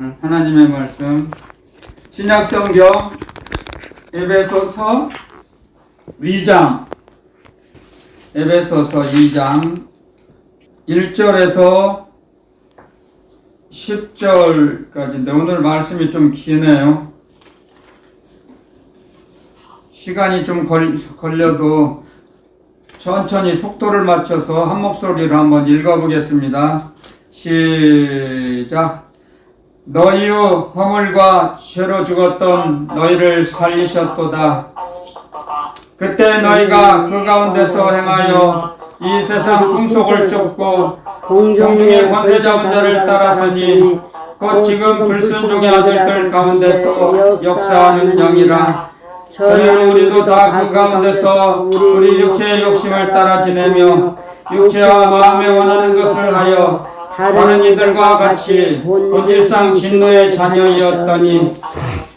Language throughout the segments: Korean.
하나님의 말씀 신약성경 에베소서 2장 1절에서 10절까지인데 오늘 말씀이 좀 기네요. 시간이 좀 걸려도 천천히 속도를 맞춰서 한 목소리로 한번 읽어보겠습니다. 시작. 너희의 허물과 죄로 죽었던 너희를 살리셨도다. 그때 너희가 그 가운데서 행하여 이 세상 풍속을 쫓고 공중의 권세 잡은 자를 따랐으니 곧 지금 불순종의 아들들 가운데서 역사하는 영이라. 저희는 우리도 다 그 가운데서 우리 육체의 욕심을 따라 지내며 육체와 마음에 원하는 것을 하여 다른 이들과 같이 곧 일상 진노의 자녀이었더니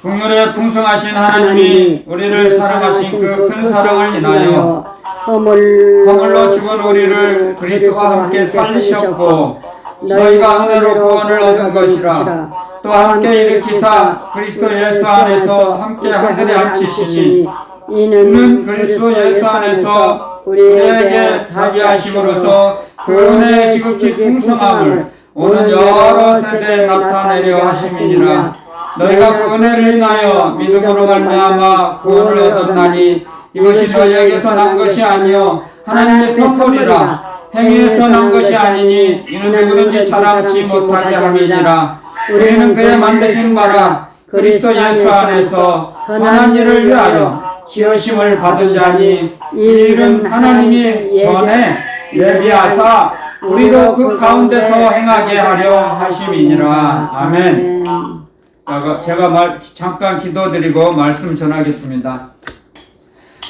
긍휼에 풍성하신 하나님이 우리를 사랑하신 그 큰 사랑을 인하여 허물로 죽은 우리를 그리스도와 함께 살리셨고 너희가 은혜로 구원을 얻은 것이라. 또 함께 일으키사 그리스도 예수 안에서 함께 하늘에 앉히시니 이는 그리스도 예수 안에서 우리에게 자비하심으로써 그 은혜의 지극히 풍성함을 오는 여러 세대에 나타내려 하심이니라. 너희가 그 은혜를 인하여 믿음으로 말미암아 구원을 얻었나니 이것이 너희에게서 난 것이 아니요 하나님의 선물이라. 행위에서 난 것이 아니니 이는 누구든지 자랑치 못하게 함이니라. 우리는 그의 만드신 바라 그리스도 예수 안에서 선한 일을 위하여 지으심을 받은 자니 이 일은 하나님이 전에 예비하사 우리도 그 가운데서 행하게 하려 하심이니라. 아멘. 제가 잠깐 기도드리고 말씀 전하겠습니다.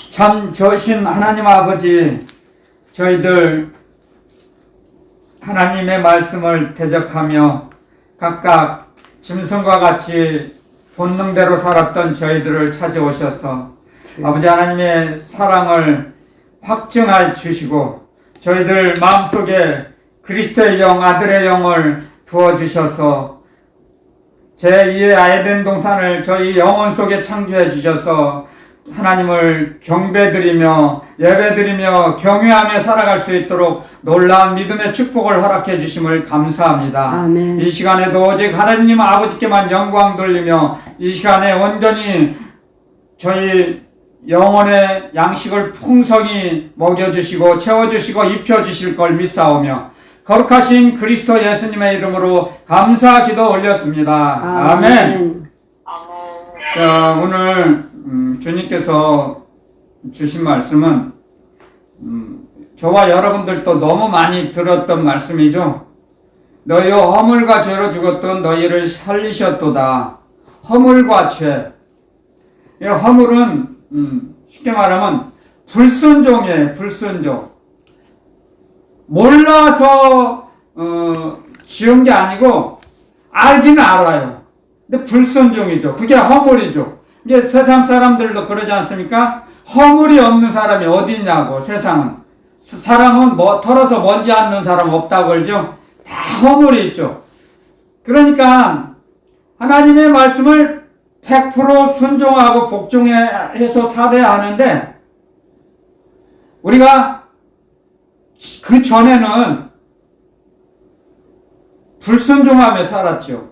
참 좋으신 하나님 아버지, 저희들 하나님의 말씀을 대적하며 각각 짐승과 같이 본능대로 살았던 저희들을 찾아오셔서 아버지 하나님의 사랑을 확증해 주시고 저희들 마음속에 그리스도의 영, 아들의 영을 부어주셔서 제2의 에덴 동산을 저희 영혼 속에 창조해 주셔서 하나님을 경배드리며 예배드리며 경외하며 살아갈 수 있도록 놀라운 믿음의 축복을 허락해 주심을 감사합니다. 아멘. 이 시간에도 오직 하나님 아버지께만 영광 돌리며 이 시간에 온전히 저희 영혼의 양식을 풍성히 먹여주시고 채워주시고 입혀주실 걸 믿사오며 거룩하신 그리스도 예수님의 이름으로 감사 기도 올렸습니다. 아멘. 자, 오늘 주님께서 주신 말씀은 저와 여러분들도 너무 많이 들었던 말씀이죠. 너희의 허물과 죄로 죽었던 너희를 살리셨도다. 허물과 죄. 이 허물은 쉽게 말하면 불순종이에요. 불순종. 몰라서 지은 게 아니고 알기는 알아요. 근데 불순종이죠. 그게 허물이죠. 이게 세상 사람들도 그러지 않습니까? 허물이 없는 사람이 어디 있냐고. 세상은 사람은 털어서 먼지 않는 사람 없다고 그러죠. 다 허물이 있죠. 그러니까 하나님의 말씀을 100% 순종하고 복종해서 살아야 하는데 우리가 그 전에는 불순종하며 살았죠.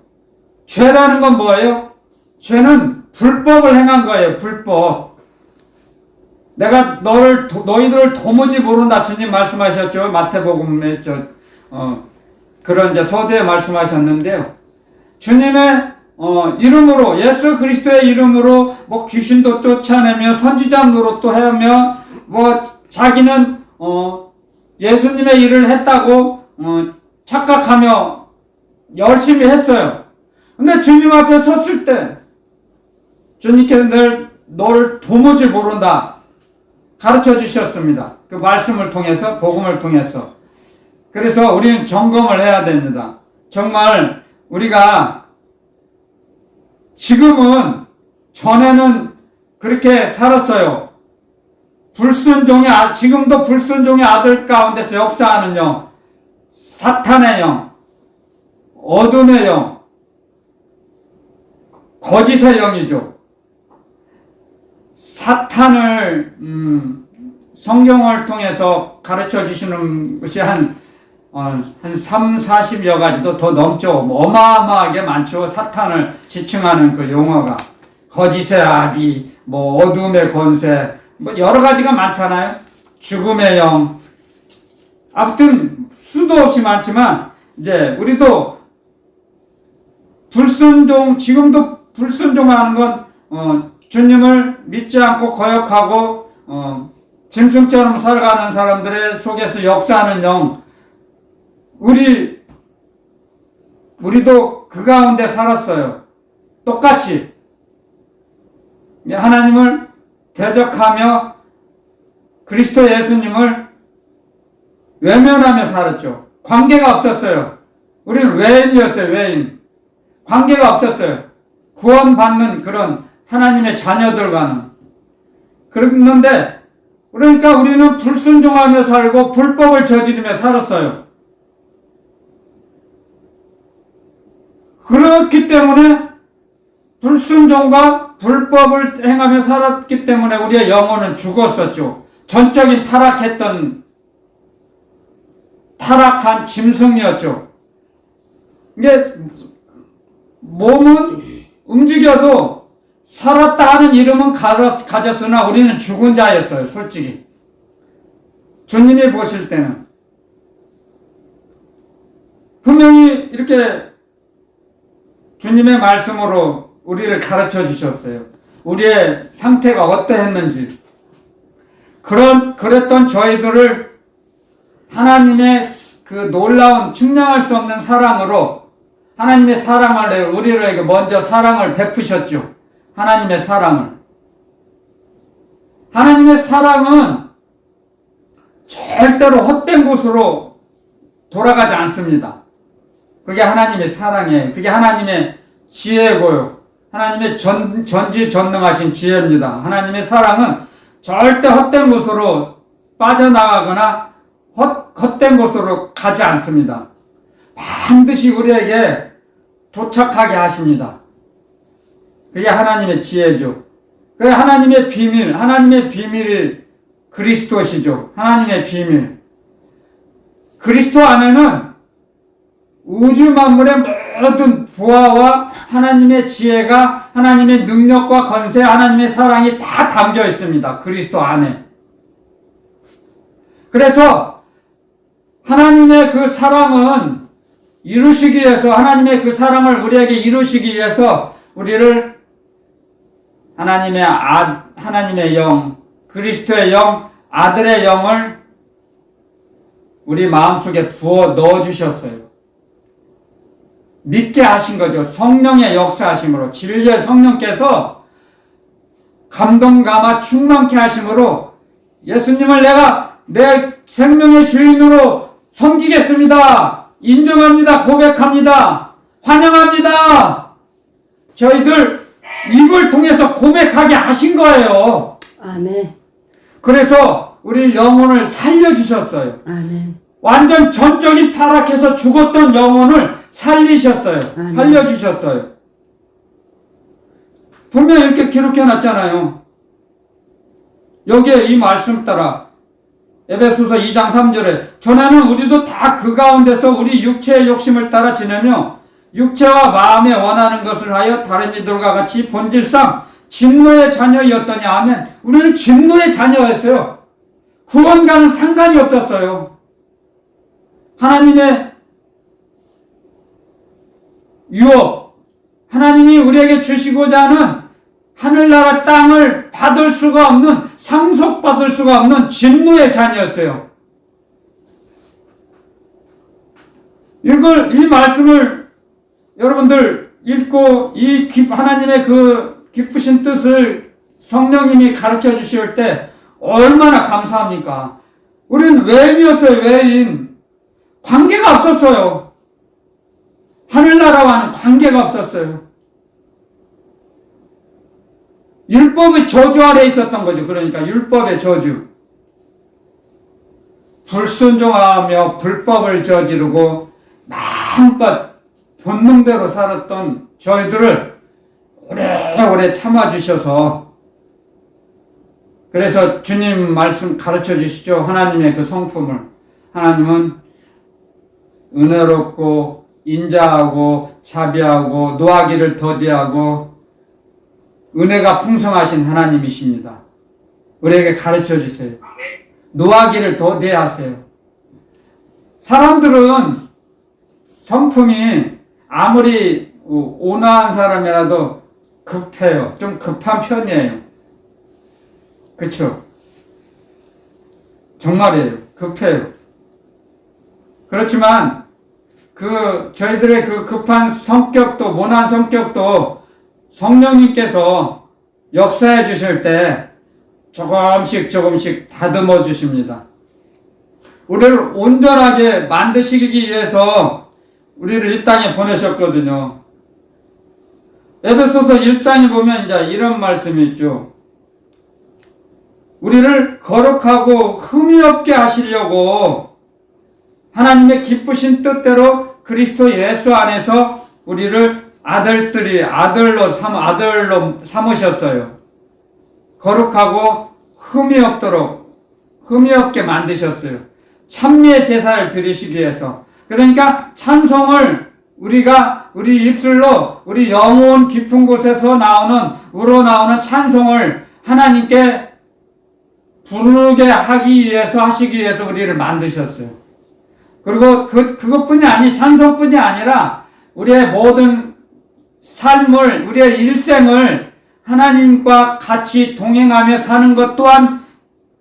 죄라는 건 뭐예요? 죄는 불법을 행한 거예요. 불법. 내가 너희들을 도무지 모른다. 주님 말씀하셨죠. 마태복음에 그런 이제 서두에 말씀하셨는데요. 주님의 이름으로 예수 그리스도의 이름으로 귀신도 쫓아내며 선지자 노릇도 하며 자기는 예수님의 일을 했다고 착각하며 열심히 했어요. 근데 주님 앞에 섰을 때 주님께서 너를 도무지 모른다 가르쳐 주셨습니다. 그 말씀을 통해서 복음을 통해서. 그래서 우리는 점검을 해야 됩니다. 정말 우리가 전에는 그렇게 살았어요. 지금도 불순종의 아들 가운데서 역사하는 영, 사탄의 영, 어둠의 영, 거짓의 영이죠. 사탄을 성경을 통해서 가르쳐 주시는 것이 한 3, 40여 가지도 더 넘죠. 어마어마하게 많죠. 사탄을 지칭하는 그 용어가. 거짓의 아비, 어둠의 권세, 여러 가지가 많잖아요. 죽음의 영. 아무튼 수도 없이 많지만 이제 우리도 지금도 불순종하는 건 주님을 믿지 않고 거역하고 짐승처럼 살아가는 사람들의 속에서 역사하는 영. 우리도 그 가운데 살았어요. 똑같이 하나님을 대적하며 그리스도 예수님을 외면하며 살았죠. 관계가 없었어요. 우리는 외인이었어요. 외인. 관계가 없었어요. 구원받는 그런 하나님의 자녀들과는. 그런데 그러니까 우리는 불순종하며 살고 불법을 저지르며 살았어요. 그렇기 때문에 불순종과 불법을 행하며 살았기 때문에 우리의 영혼은 죽었었죠. 전적인 타락한 짐승이었죠. 이게 몸은 움직여도 살았다 하는 이름은 가졌으나 우리는 죽은 자였어요. 솔직히 주님이 보실 때는 분명히 이렇게 주님의 말씀으로 우리를 가르쳐 주셨어요. 우리의 상태가 어떠했는지. 그랬던 저희들을 하나님의 그 놀라운 측량할 수 없는 사랑으로 하나님의 사랑을 우리에게 먼저 사랑을 베푸셨죠. 하나님의 사랑을. 하나님의 사랑은 절대로 헛된 곳으로 돌아가지 않습니다. 그게 하나님의 사랑이에요. 그게 하나님의 지혜고요. 하나님의 전지전능하신 지혜입니다. 하나님의 사랑은 절대 헛된 곳으로 빠져나가거나 헛된 곳으로 가지 않습니다. 반드시 우리에게 도착하게 하십니다. 그게 하나님의 지혜죠. 그게 하나님의 비밀이 그리스도시죠. 하나님의 비밀. 그리스도 안에는 우주 만물의 모든 보화와 하나님의 지혜가, 하나님의 능력과 권세, 하나님의 사랑이 다 담겨 있습니다. 그리스도 안에. 그래서 하나님의 그 사랑은 이루시기 위해서, 하나님의 그 사랑을 우리에게 이루시기 위해서 우리를 하나님의 영, 그리스도의 영, 아들의 영을 우리 마음속에 부어 넣어주셨어요. 믿게 하신 거죠. 성령의 역사하심으로, 진리의 성령께서 감동감화 충만케 하심으로 예수님을 내가 내 생명의 주인으로 섬기겠습니다. 인정합니다. 고백합니다. 환영합니다. 저희들 입을 통해서 고백하게 하신 거예요. 아멘. 그래서 우리 영혼을 살려주셨어요. 아멘. 완전 전적인 타락해서 죽었던 영혼을 살리셨어요. 아멘. 살려주셨어요. 분명히 이렇게 기록해놨잖아요. 여기에 이 말씀 따라 에베소서 2장 3절에 전에는 우리도 다 그 가운데서 우리 육체의 욕심을 따라 지내며 육체와 마음에 원하는 것을 하여 다른 이들과 같이 본질상 진노의 자녀였더니 아멘. 우리는 진노의 자녀였어요. 구원과는 상관이 없었어요. 하나님의 유업, 하나님이 우리에게 주시고자 하는 하늘나라 땅을 받을 수가 없는, 상속받을 수가 없는 진노의 자녀였어요. 이 말씀을 여러분들 읽고 하나님의 그 기쁘신 뜻을 성령님이 가르쳐 주실 때 얼마나 감사합니까? 우리는 외인이었어요. 외인. 관계가 없었어요. 하늘나라와는 관계가 없었어요. 율법의 저주 아래 있었던 거죠. 그러니까 율법의 저주. 불순종하며 불법을 저지르고 마음껏 본능대로 살았던 저희들을 오래오래 참아주셔서, 그래서 주님 말씀 가르쳐 주시죠. 하나님의 그 성품을. 하나님은 은혜롭고 인자하고 자비하고 노하기를 더디하고 은혜가 풍성하신 하나님이십니다. 우리에게 가르쳐 주세요. 노하기를 더디하세요. 사람들은 성품이 아무리 온화한 사람이라도 급해요. 좀 급한 편이에요. 그쵸? 정말이에요. 급해요. 그렇지만 저희들의 그 급한 성격도, 모난 성격도 성령님께서 역사해 주실 때 조금씩 다듬어 주십니다. 우리를 온전하게 만드시기 위해서 우리를 이 땅에 보내셨거든요. 에베소서 1장에 보면 이제 이런 말씀이 있죠. 우리를 거룩하고 흠이 없게 하시려고 하나님의 기쁘신 뜻대로 그리스도 예수 안에서 우리를 아들로 삼으셨어요. 거룩하고 흠이 없게 만드셨어요. 찬미의 제사를 드리시기 위해서. 그러니까 찬송을 우리 입술로 우리 영혼 깊은 곳에서 우러나오는 찬송을 하나님께 부르게 하시기 위해서 우리를 만드셨어요. 그리고 그것뿐이 찬송뿐이 아니라 우리의 모든 삶을, 우리의 일생을 하나님과 같이 동행하며 사는 것 또한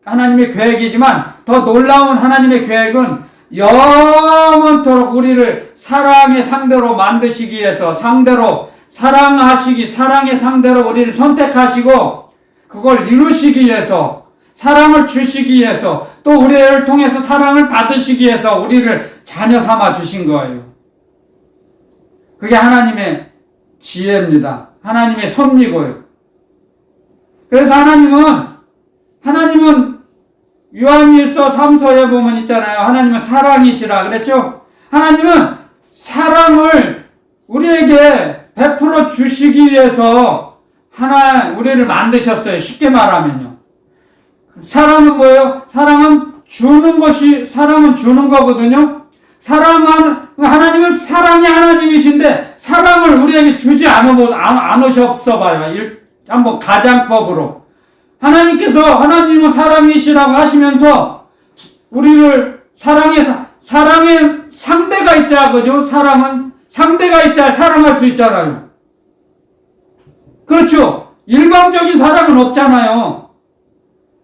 하나님의 계획이지만 더 놀라운 하나님의 계획은 영원토록 우리를 사랑의 상대로 만드시기 위해서 사랑의 상대로 우리를 선택하시고 그걸 이루시기 위해서 사랑을 주시기 위해서 또 우리를 통해서 사랑을 받으시기 위해서 우리를 자녀 삼아 주신 거예요. 그게 하나님의 지혜입니다. 하나님의 섭리고요. 그래서 하나님은 요한일서 3서에 보면 있잖아요. 하나님은 사랑이시라 그랬죠? 하나님은 사랑을 우리에게 베풀어 주시기 위해서 우리를 만드셨어요. 쉽게 말하면요. 사랑은 뭐예요? 사랑은 주는 거거든요. 하나님은 사랑이 하나님이신데 사랑을 우리에게 주지 않으셨어 봐요. 한번 가장법으로. 하나님은 사랑이시라고 하시면서 우리를 사랑의 상대가 있어야 그죠? 사랑은 상대가 있어야 사랑할 수 있잖아요. 그렇죠? 일방적인 사랑은 없잖아요.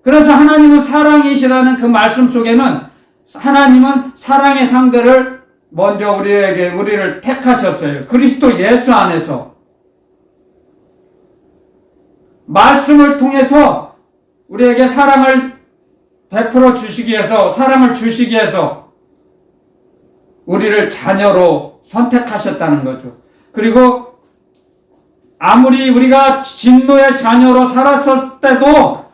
그래서 하나님은 사랑이시라는 그 말씀 속에는 하나님은 사랑의 상대를 먼저 우리를 택하셨어요. 그리스도 예수 안에서. 말씀을 통해서 우리에게 사랑을 베풀어 주시기 위해서, 사랑을 주시기 위해서 우리를 자녀로 선택하셨다는 거죠. 그리고 아무리 우리가 진노의 자녀로 살았을 때도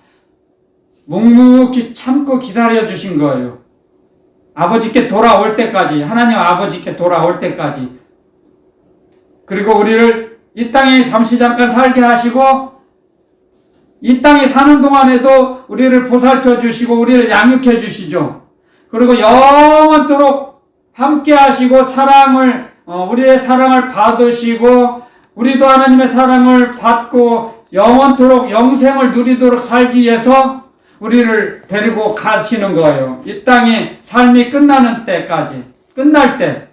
묵묵히 참고 기다려 주신 거예요. 아버지께 돌아올 때까지, 하나님 아버지께 돌아올 때까지. 그리고 우리를 이 땅에 잠깐 살게 하시고 이 땅에 사는 동안에도 우리를 보살펴 주시고 우리를 양육해 주시죠. 그리고 영원토록 함께 하시고 우리의 사랑을 받으시고 우리도 하나님의 사랑을 받고 영원토록 영생을 누리도록 살기 위해서 우리를 데리고 가시는 거예요. 이 땅의 삶이 끝날 때.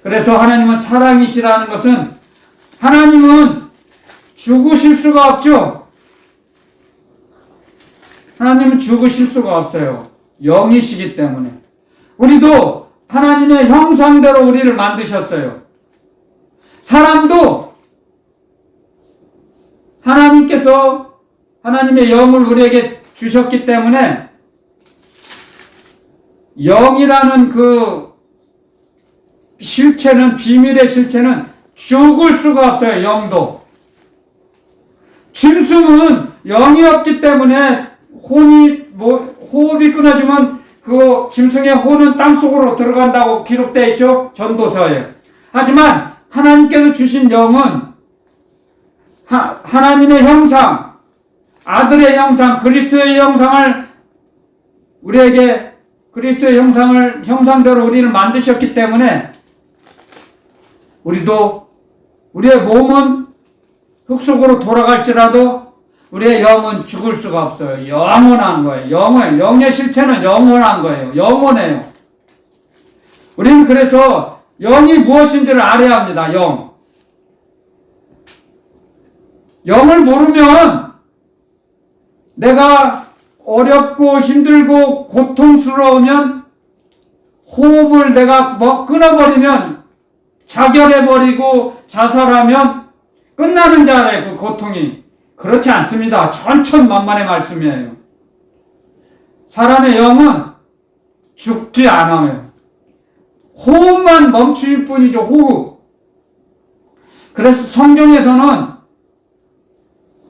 그래서 하나님은 사랑이시라는 것은 하나님은 죽으실 수가 없죠. 하나님은 죽으실 수가 없어요. 영이시기 때문에. 우리도 하나님의 형상대로 우리를 만드셨어요. 사람도 하나님께서 하나님의 영을 우리에게 주셨기 때문에 영이라는 그 비밀의 실체는 죽을 수가 없어요. 영도. 짐승은 영이 없기 때문에 호흡이 끊어지면 그 짐승의 혼은 땅속으로 들어간다고 기록되어 있죠. 전도서에. 하지만 하나님께서 주신 영은 하나님의 형상, 아들의 형상, 그리스도의 형상을 우리에게 그리스도의 형상대로 우리를 만드셨기 때문에 우리도 우리의 몸은 흙 속으로 돌아갈지라도 우리의 영은 죽을 수가 없어요. 영원한 거예요. 영의 실체는 영원한 거예요. 영원해요. 우리는 그래서 영이 무엇인지를 알아야 합니다. 영을 모르면 내가 어렵고 힘들고 고통스러우면 호흡을 내가 끊어버리면 자결해버리고 자살하면 끝나는 줄 알아요. 그 고통이. 그렇지 않습니다. 천천만만의 말씀이에요. 사람의 영은 죽지 않아요. 호흡만 멈출 뿐이죠. 호흡. 그래서 성경에서는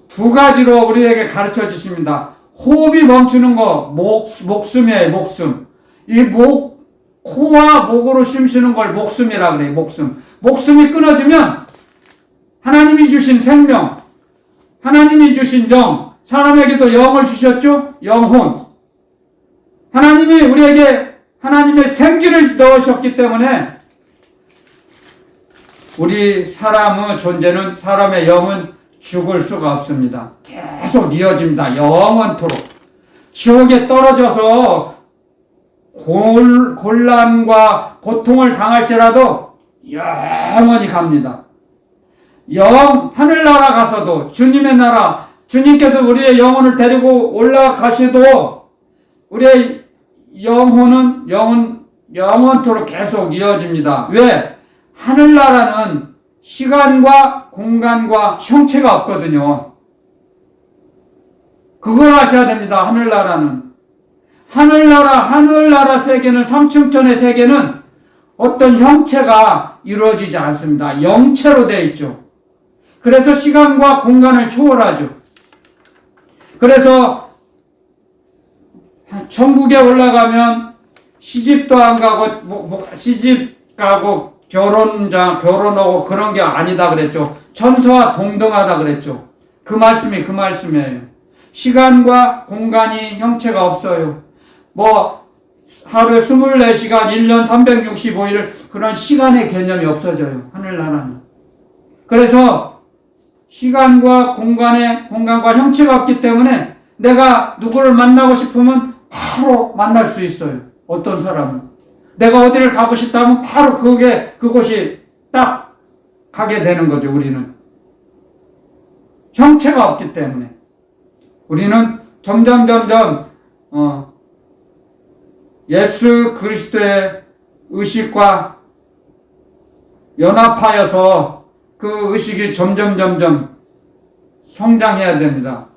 두 가지로 우리에게 가르쳐 주십니다. 호흡이 멈추는 거 목숨이에요. 목숨. 코와 목으로 숨 쉬는 걸 목숨이라 그래요. 목숨이 끊어지면 하나님이 주신 생명, 하나님이 주신 영, 사람에게도 영을 주셨죠? 영혼. 하나님이 우리에게 하나님의 생기를 넣으셨기 때문에 우리 사람의 존재는, 사람의 영은 죽을 수가 없습니다. 계속 이어집니다. 영원토록. 지옥에 떨어져서 곤란과 고통을 당할지라도 영원히 갑니다. 하늘나라 가서도 주님의 나라, 주님께서 우리의 영혼을 데리고 올라가셔도 우리의 영혼은 영원토록 계속 이어집니다. 왜? 하늘나라는 시간과 공간과 형체가 없거든요. 그걸 아셔야 됩니다. 하늘나라 세계는, 삼층천의 세계는 어떤 형체가 이루어지지 않습니다. 영체로 되어 있죠. 그래서 시간과 공간을 초월하죠. 그래서 천국에 올라가면 시집도 안 가고, 시집 가고, 결혼하고 그런 게 아니다 그랬죠. 천사와 동등하다 그랬죠. 그 말씀이에요. 시간과 공간이 형체가 없어요. 하루에 24시간, 1년 365일 그런 시간의 개념이 없어져요. 하늘나라는. 그래서 시간과 공간과 형체가 없기 때문에 내가 누구를 만나고 싶으면 바로 만날 수 있어요. 어떤 사람은. 내가 어디를 가고 싶다면 바로 그곳이 딱 가게 되는 거죠. 우리는. 형체가 없기 때문에. 우리는 점점 예수 그리스도의 의식과 연합하여서 그 의식이 점점 성장해야 됩니다.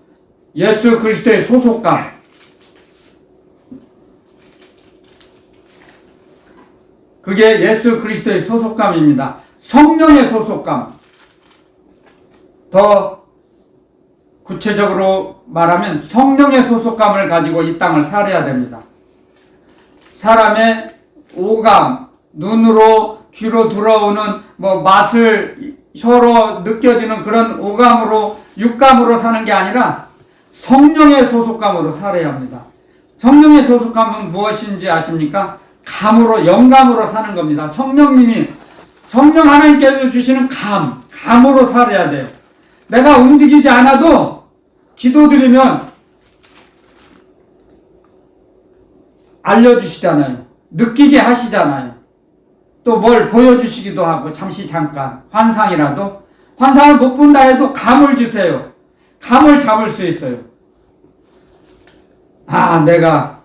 예수 그리스도의 소속감. 그게 예수 그리스도의 소속감입니다. 성령의 소속감. 더 구체적으로 말하면 성령의 소속감을 가지고 이 땅을 살아야 됩니다. 사람의 오감, 눈으로, 귀로 들어오는 맛을 혀로 느껴지는 그런 오감으로, 육감으로 사는 게 아니라 성령의 소속감으로 살아야 합니다. 성령의 소속감은 무엇인지 아십니까? 영감으로 사는 겁니다. 성령 하나님께서 주시는 감으로 살아야 돼요. 내가 움직이지 않아도 기도드리면 알려주시잖아요. 느끼게 하시잖아요. 또 뭘 보여주시기도 하고, 잠깐 환상이라도, 환상을 못 본다 해도 감을 주세요. 감을 잡을 수 있어요. 내가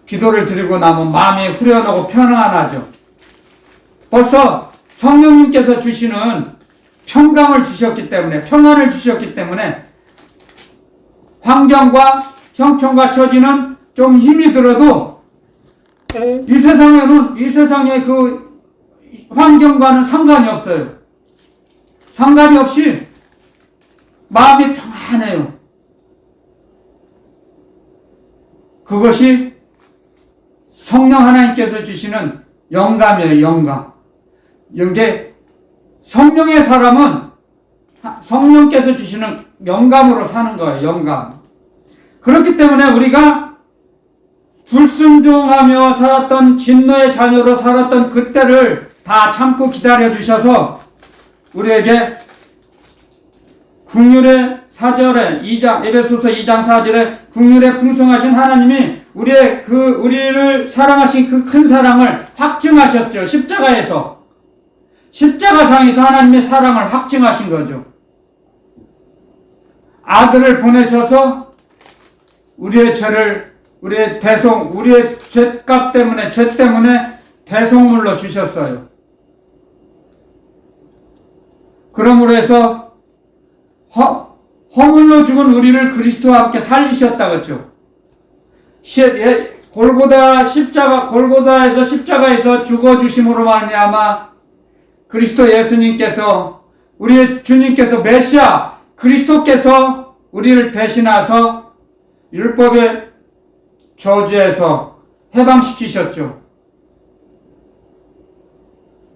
기도를 드리고 나면 마음이 후련하고 편안하죠. 벌써 성령님께서 주시는 평강을 주셨기 때문에, 평안을 주셨기 때문에 환경과 형편과 처지는 좀 힘이 들어도 이 세상의 그 환경과는 상관이 없어요. 상관이 없이 마음이 평안해요. 그것이 성령 하나님께서 주시는 영감이에요. 영감. 이게 성령의 사람은 성령께서 주시는 영감으로 사는 거예요. 영감. 그렇기 때문에 우리가 불순종하며 살았던 진노의 자녀로 살았던 그때를 다 참고 기다려 주셔서 우리에게 긍휼의 4절에 2장 에베소서 2장 4절에 긍휼에 풍성하신 하나님이 우리를 사랑하신 그 큰 사랑을 확증하셨죠. 십자가에서. 십자가상에서 하나님의 사랑을 확증하신 거죠. 아들을 보내셔서 우리의 죄값 때문에, 죄 때문에 대속물로 주셨어요. 그러므로 해서 허물로 죽은 우리를 그리스도와 함께 살리셨다 그랬죠. 골고다에서 십자가에서 죽어주심으로 말미암아 그리스도 예수님께서, 우리의 주님께서, 메시아 그리스도께서 우리를 대신하서 율법의 저주에서 해방시키셨죠.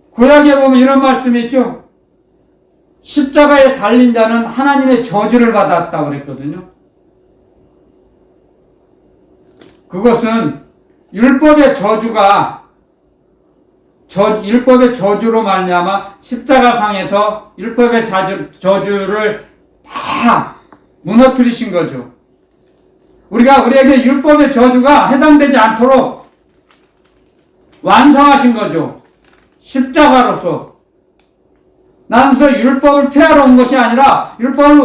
구약에 보면 이런 말씀이 있죠. 십자가에 달린 자는 하나님의 저주를 받았다고 그랬거든요. 그것은 율법의 저주로 말미암아 십자가상에서 율법의 저주를 다 무너뜨리신 거죠. 우리에게 율법의 저주가 해당되지 않도록 완성하신 거죠. 십자가로서. 나는 율법을 폐하러 온 것이 아니라 율법을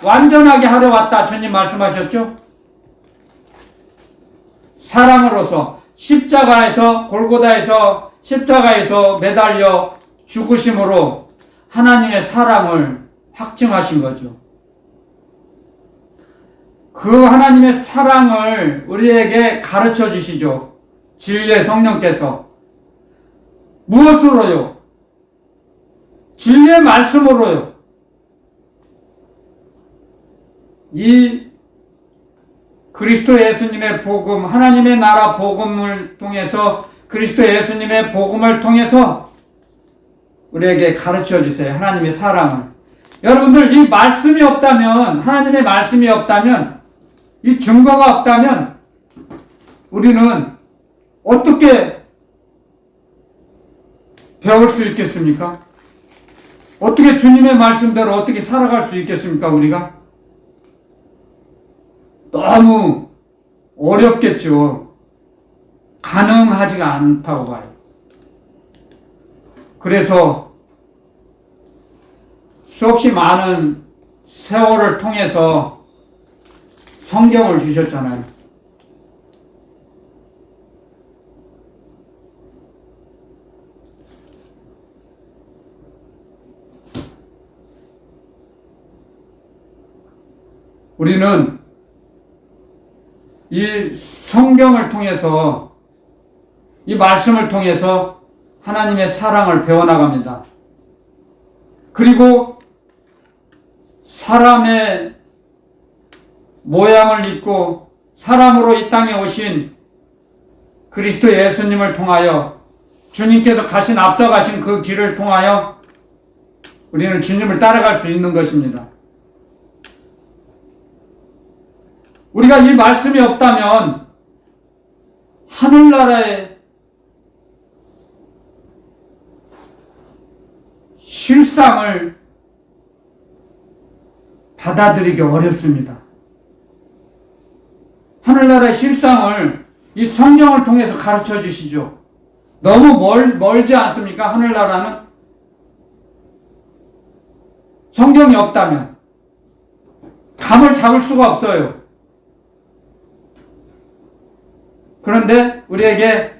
완전하게 하려 왔다. 주님 말씀하셨죠? 사랑으로서 골고다에서 십자가에서 매달려 죽으심으로 하나님의 사랑을 확증하신 거죠. 그 하나님의 사랑을 우리에게 가르쳐 주시죠. 진리의 성령께서. 무엇으로요? 진리의 말씀으로요. 이 그리스도 예수님의 복음, 하나님의 나라 복음을 통해서, 그리스도 예수님의 복음을 통해서 우리에게 가르쳐 주세요. 하나님의 사랑을. 여러분들, 이 말씀이 없다면, 하나님의 말씀이 없다면, 이 증거가 없다면 우리는 어떻게 배울 수 있겠습니까? 어떻게 주님의 말씀대로 어떻게 살아갈 수 있겠습니까? 우리가 너무 어렵겠죠. 가능하지가 않다고 봐요. 그래서 수없이 많은 세월을 통해서 성경을 주셨잖아요. 우리는 이 성경을 통해서, 이 말씀을 통해서 하나님의 사랑을 배워나갑니다. 그리고 사람의 모양을 입고 사람으로 이 땅에 오신 그리스도 예수님을 통하여, 주님께서 앞서 가신 그 길을 통하여 우리는 주님을 따라갈 수 있는 것입니다. 우리가 이 말씀이 없다면 하늘나라의 실상을 받아들이기 어렵습니다. 하늘나라의 실상을 이 성경을 통해서 가르쳐 주시죠. 너무 멀지 않습니까? 하늘나라는 성경이 없다면 감을 잡을 수가 없어요. 그런데 우리에게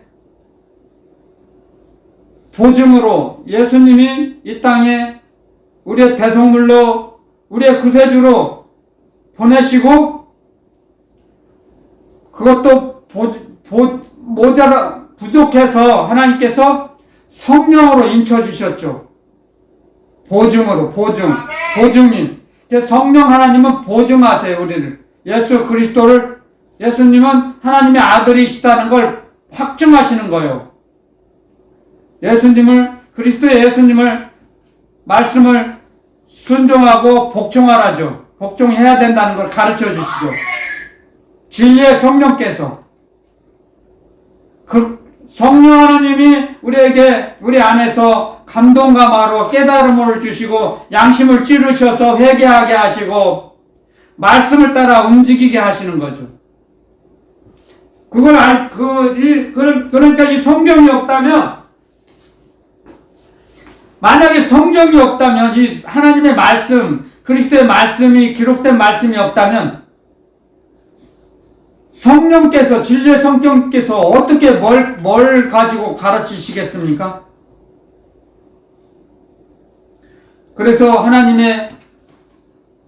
보증으로 예수님이 이 땅에 우리의 대속물로, 우리의 구세주로 보내시고, 그것도 부족해서 하나님께서 성령으로 인쳐주셨죠. 보증인. 성령 하나님은 보증하세요, 우리를. 예수님은 하나님의 아들이시다는 걸 확증하시는 거예요. 그리스도의 예수님을, 말씀을 순종하고 복종하라죠. 복종해야 된다는 걸 가르쳐 주시죠. 진리의 성령께서 그 성령 하나님이 우리에게 우리 안에서 감동과 마로 깨달음을 주시고 양심을 찌르셔서 회개하게 하시고 말씀을 따라 움직이게 하시는 거죠. 그러니까 이 성경이 없다면, 만약에 성경이 없다면, 이 하나님의 말씀, 그리스도의 말씀이 기록된 말씀이 없다면 성령께서, 진리의 성령께서 어떻게 뭘 가지고 가르치시겠습니까? 그래서 하나님의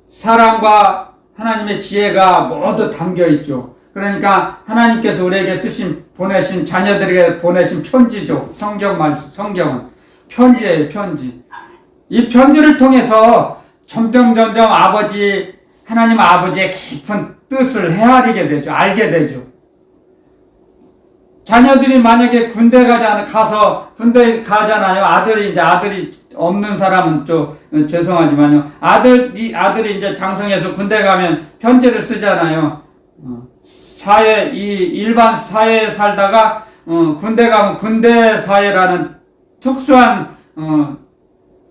사랑과 하나님의 지혜가 모두 담겨 있죠. 그러니까 하나님께서 우리에게 보내신 자녀들에게 보내신 편지죠. 성경은 편지예요, 편지. 이 편지를 통해서 점점 하나님 아버지의 깊은 뜻을 헤아리게 되죠. 알게 되죠. 자녀들이 만약에 군대 가잖아요. 아들이 없는 사람은 좀 죄송하지만요. 아들이 이제 장성해서 군대 가면 편지를 쓰잖아요. 일반 사회에 살다가 군대 가면 군대 사회라는 특수한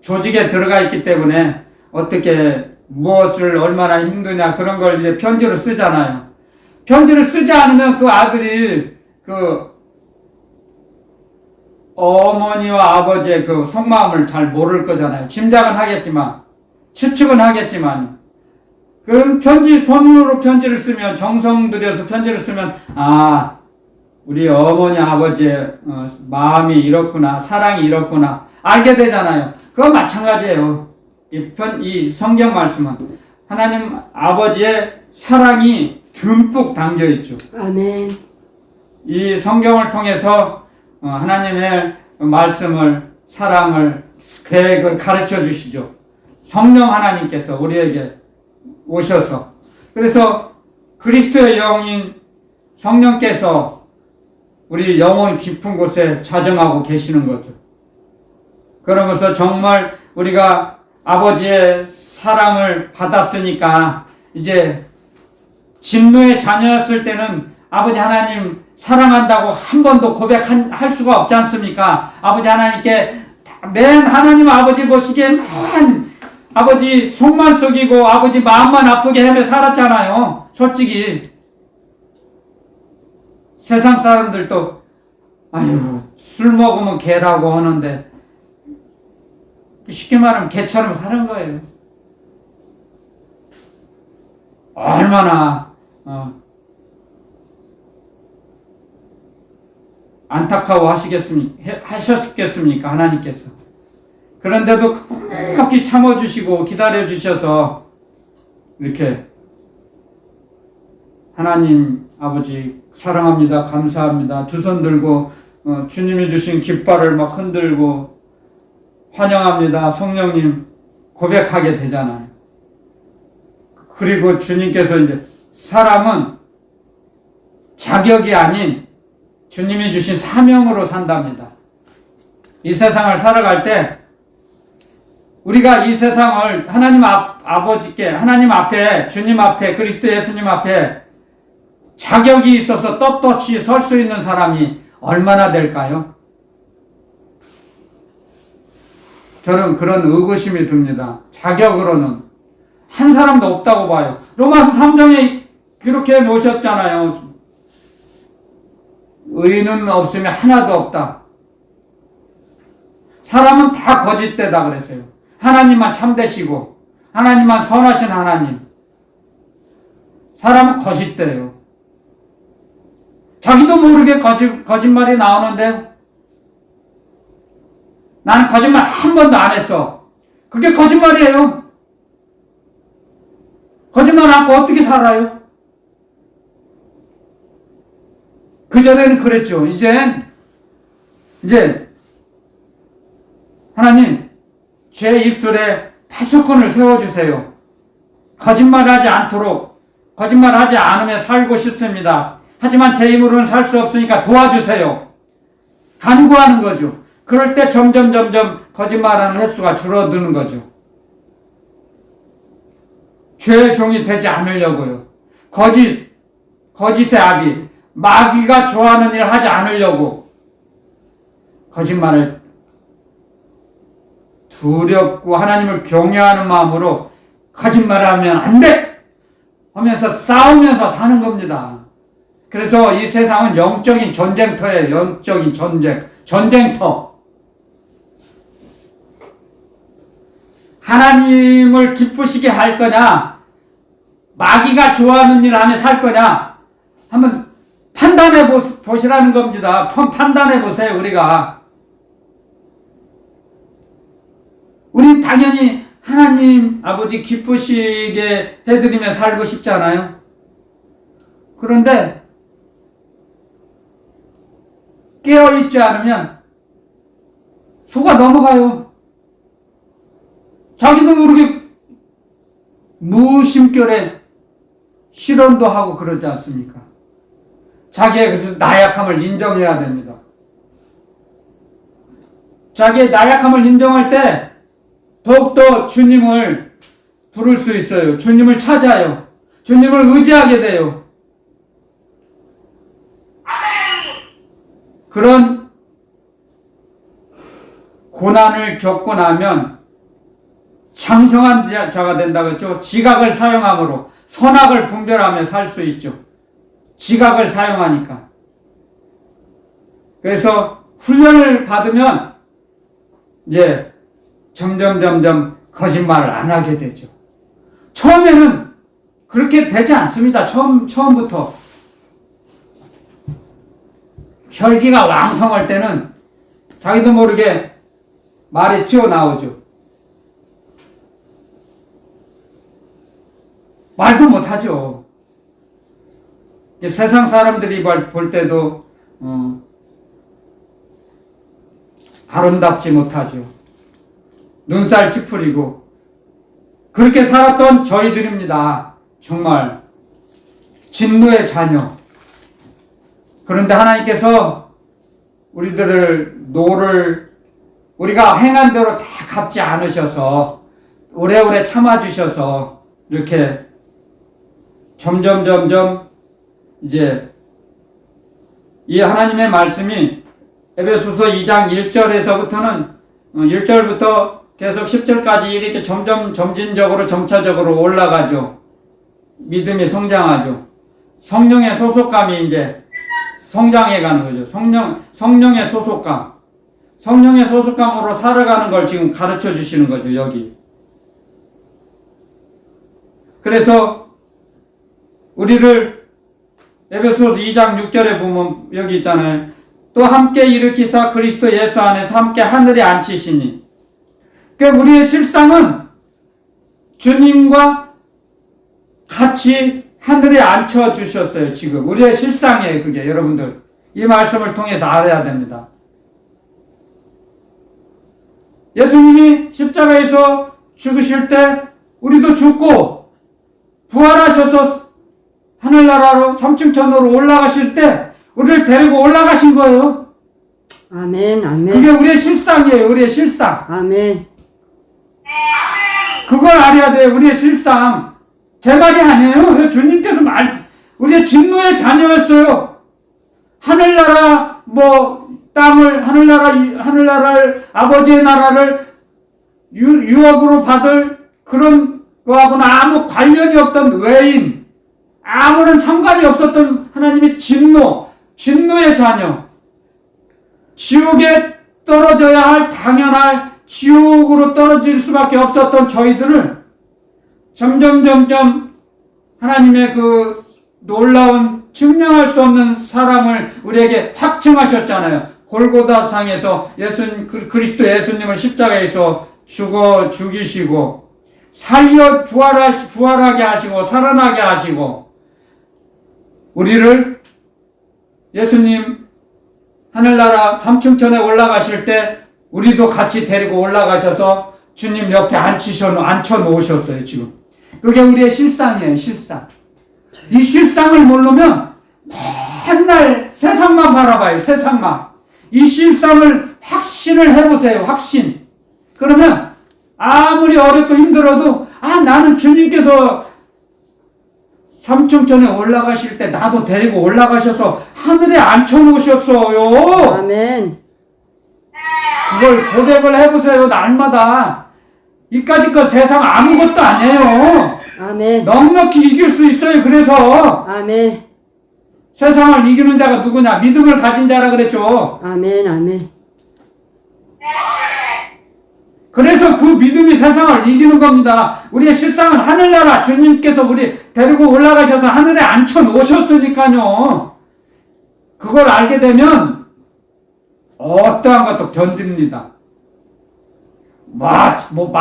조직에 들어가 있기 때문에 어떻게 무엇을 얼마나 힘드냐 그런 걸 이제 편지로 쓰잖아요. 편지를 쓰지 않으면 그 아들이 어머니와 아버지의 그 속마음을 잘 모를 거잖아요. 짐작은 하겠지만, 추측은 하겠지만, 그럼 손으로 편지를 쓰면, 정성 들여서 편지를 쓰면, 우리 어머니 아버지의 마음이 이렇구나, 사랑이 이렇구나, 알게 되잖아요. 그건 마찬가지예요. 이 성경 말씀은 하나님 아버지의 사랑이 듬뿍 담겨 있죠. 아멘. 이 성경을 통해서 하나님의 말씀을, 사랑을, 계획을 가르쳐 주시죠. 성령 하나님께서 우리에게 오셔서, 그래서 그리스도의 영인 성령께서 우리 영혼 깊은 곳에 자정하고 계시는 거죠. 그러면서 정말 우리가 아버지의 사랑을 받았으니까 이제 진노의 자녀였을 때는 아버지 하나님 사랑한다고 한 번도 고백할 수가 없지 않습니까? 아버지 하나님께 맨 하나님 아버지 보시기에 맨 아버지 속만 썩이고 아버지 마음만 아프게 하며 살았잖아요. 솔직히 세상 사람들도 술 먹으면 개라고 하는데 쉽게 말하면 개처럼 사는 거예요. 얼마나 안타까워 하셨겠습니까? 하나님께서. 그런데도 그렇게 참아주시고 기다려주셔서 이렇게 하나님 아버지 사랑합니다, 감사합니다, 두 손 들고 주님이 주신 깃발을 막 흔들고 환영합니다, 성령님 고백하게 되잖아요. 그리고 주님께서 이제 사람은 자격이 아닌 주님이 주신 사명으로 산답니다. 이 세상을 살아갈 때 우리가 이 세상을 하나님 아버지께, 하나님 앞에, 주님 앞에, 그리스도 예수님 앞에 자격이 있어서 떳떳이 설 수 있는 사람이 얼마나 될까요? 저는 그런 의구심이 듭니다. 자격으로는 한 사람도 없다고 봐요. 로마서 3장에 그렇게 놓으셨잖아요. 의인은 없으면 하나도 없다. 사람은 다 거짓되다 그랬어요. 하나님만 참되시고 하나님만 선하신 하나님. 사람은 거짓돼요. 자기도 모르게 거짓말이 나오는데 나는 거짓말 한 번도 안 했어. 그게 거짓말이에요. 거짓말 안 하고 어떻게 살아요? 그전에는 그랬죠. 이제 하나님 제 입술에 파수꾼을 세워주세요. 거짓말하지 않도록, 거짓말하지 않으며 살고 싶습니다. 하지만 제 힘으로는 살 수 없으니까 도와주세요. 간구하는 거죠. 그럴 때 점점 거짓말하는 횟수가 줄어드는 거죠. 죄의 종이 되지 않으려고요. 거짓의 아비, 마귀가 좋아하는 일을 하지 않으려고 거짓말을 두렵고 하나님을 경외하는 마음으로 거짓말을 하면 안 돼! 하면서 싸우면서 사는 겁니다. 그래서 이 세상은 영적인 전쟁터예요. 영적인 전쟁터. 하나님을 기쁘시게 할 거냐, 마귀가 좋아하는 일 안에 살 거냐, 한번 판단해 보시라는 겁니다. 판단해 보세요, 우리가. 우린 당연히 하나님 아버지 기쁘시게 해드리며 살고 싶잖아요. 그런데 깨어있지 않으면 속아 넘어가요. 자기도 모르게 무심결에 실언도 하고 그러지 않습니까? 자기의 그 나약함을 인정해야 됩니다. 자기의 나약함을 인정할 때 더욱더 주님을 부를 수 있어요. 주님을 찾아요. 주님을 의지하게 돼요. 그런 고난을 겪고 나면 장성한 자가 된다고 했죠. 지각을 사용함으로 선악을 분별하며 살 수 있죠. 지각을 사용하니까. 그래서 훈련을 받으면 이제 점점 거짓말을 안 하게 되죠. 처음에는 그렇게 되지 않습니다. 처음부터. 혈기가 왕성할 때는 자기도 모르게 말이 튀어나오죠. 말도 못하죠. 세상 사람들이 볼 때도 아름답지 못하죠. 눈살 찌푸리고 그렇게 살았던 저희들입니다. 정말 진노의 자녀. 그런데 하나님께서 우리들을 우리가 행한 대로 다 갚지 않으셔서 오래오래 참아주셔서 이렇게 점점 이제 이 하나님의 말씀이 에베소서 2장 1절에서부터는 1절부터 계속 10절까지 이렇게 점진적으로 점차적으로 올라가죠. 믿음이 성장하죠. 성령의 소속감이 이제 성장해 가는 거죠. 성령의 소속감. 성령의 소속감으로 살아가는 걸 지금 가르쳐 주시는 거죠, 여기. 그래서 우리를 에베소서 2장 6절에 보면 여기 있잖아요. 또 함께 일으키사 그리스도 예수 안에서 함께 하늘에 앉히시니. 그러니까 우리의 실상은 주님과 같이 하늘에 앉혀주셨어요, 지금. 우리의 실상이에요, 그게. 여러분들. 이 말씀을 통해서 알아야 됩니다. 예수님이 십자가에서 죽으실 때 우리도 죽고 부활하셔서 하늘나라로 삼층천으로 올라가실 때 우리를 데리고 올라가신 거예요. 아멘, 아멘. 그게 우리의 실상이에요, 우리의 실상. 아멘. 그걸 알아야 돼요, 우리의 실상. 제 말이 아니에요. 주님께서 우리의 진노의 자녀였어요. 하늘나라, 하늘나라를, 아버지의 나라를 유업으로 받을 그런 거하고는 아무 관련이 없던 외인, 아무런 상관이 없었던 하나님의 진노의 자녀. 지옥에 떨어져야 할 당연할 지옥으로 떨어질 수밖에 없었던 저희들을 점점 하나님의 그 놀라운 증명할 수 없는 사랑을 우리에게 확증하셨잖아요. 골고다상에서 그리스도 예수님을 십자가에서 죽이시고 부활하게 하시고 살아나게 하시고 우리를 예수님 하늘나라 삼층천에 올라가실 때 우리도 같이 데리고 올라가셔서 주님 옆에 앉혀 놓으셨어요, 지금. 그게 우리의 실상이에요, 실상. 이 실상을 모르면 맨날 세상만 바라봐요, 세상만. 이 실상을 확신을 해보세요, 확신. 그러면 아무리 어렵고 힘들어도 나는 주님께서 삼층천에 올라가실 때 나도 데리고 올라가셔서 하늘에 앉혀놓으셨어요. 아멘. 그걸 고백을 해보세요. 날마다. 이까짓 세상 아무것도 아니에요. 아멘. 넉넉히 이길 수 있어요. 그래서 아멘. 세상을 이기는 자가 누구냐? 믿음을 가진 자라 그랬죠. 아멘. 아멘. 그래서 그 믿음이 세상을 이기는 겁니다. 우리의 실상은 하늘나라 주님께서 우리 데리고 올라가셔서 하늘에 앉혀 놓으셨으니까요. 그걸 알게 되면 어떠한 것도 견딥니다. 못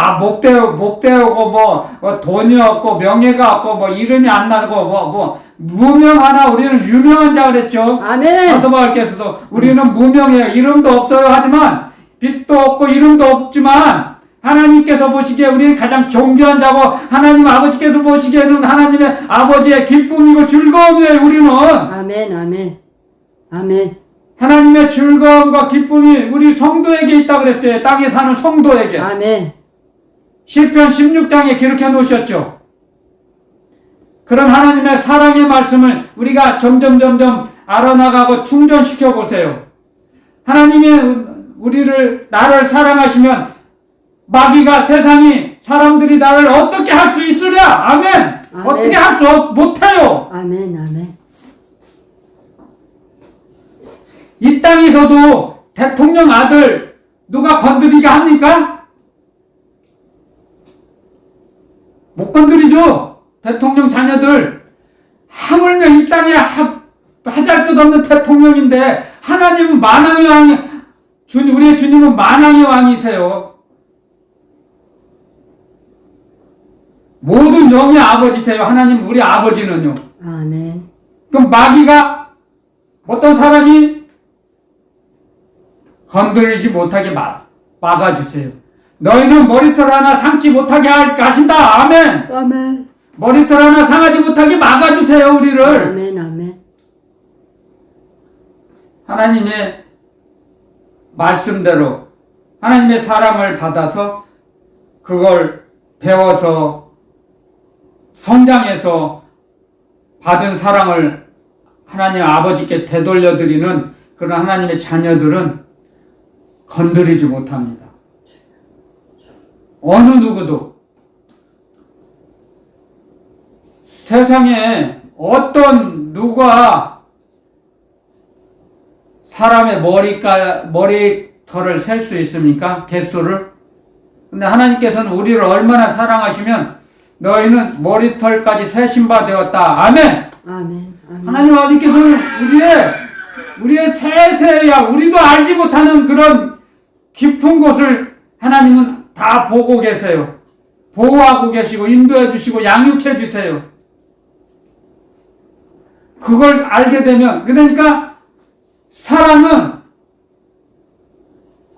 배우고, 돈이 없고, 명예가 없고, 이름이 안 나고, 무명하나 우리는 유명한 자 그랬죠. 아멘. 사도 바울께서도 우리는 무명해요. 이름도 없어요. 하지만, 빛도 없고, 이름도 없지만, 하나님께서 보시기에 우리는 가장 존귀한 자고, 하나님 아버지께서 보시기에는 하나님의 아버지의 기쁨이고 즐거움이에요, 우리는. 아멘. 아멘. 아멘. 하나님의 즐거움과 기쁨이 우리 성도에게 있다 그랬어요. 땅에 사는 성도에게. 아멘. 시편 16장에 기록해 놓으셨죠. 그런 하나님의 사랑의 말씀을 우리가 점점 알아나가고 충전시켜 보세요. 하나님이 나를 사랑하시면 마귀가 세상이 사람들이 나를 어떻게 할 수 있으랴? 아멘. 아멘. 어떻게 할 수 못해요. 아멘. 아멘. 이 땅에서도 대통령 아들 누가 건드리게 합니까? 못 건드리죠. 대통령 자녀들. 하물며 이 땅에 하잘것없는 대통령인데 하나님은 만왕의 왕이, 우리의 주님은 만왕의 왕이세요. 모든 영의 아버지세요. 하나님 우리 아버지는요. 아멘. 그럼 마귀가 어떤 사람이 건드리지 못하게 막아주세요. 너희는 머리털 하나 상치 못하게 하신다. 아멘. 아멘. 머리털 하나 상하지 못하게 막아주세요. 우리를. 아멘. 아멘. 하나님의 말씀대로 하나님의 사랑을 받아서 그걸 배워서 성장해서 받은 사랑을 하나님 아버지께 되돌려드리는 그런 하나님의 자녀들은 건드리지 못합니다. 어느 누구도 세상에 어떤 누가 사람의 머리털을 셀 수 있습니까? 개수를? 근데 하나님께서는 우리를 얼마나 사랑하시면 너희는 머리털까지 세신 바 되었다. 아멘. 아멘. 아멘. 하나님 아버지께서는 우리의 세세야 우리도 알지 못하는 그런 깊은 곳을 하나님은 다 보고 계세요. 보호하고 계시고 인도해 주시고 양육해 주세요. 그걸 알게 되면 그러니까 사랑은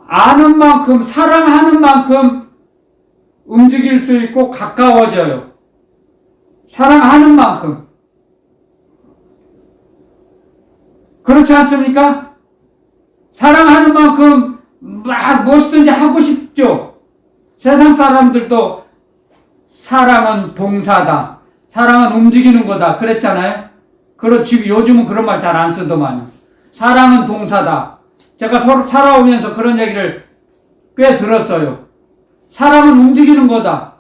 아는 만큼 사랑하는 만큼 움직일 수 있고 가까워져요. 사랑하는 만큼. 그렇지 않습니까? 사랑하는 만큼 막 무엇이든지 하고 싶죠. 세상 사람들도 사랑은 동사다. 사랑은 움직이는 거다. 그랬잖아요. 지금 요즘은 그런 말 잘 안 쓰더만요. 사랑은 동사다. 제가 살아오면서 그런 얘기를 꽤 들었어요. 사랑은 움직이는 거다.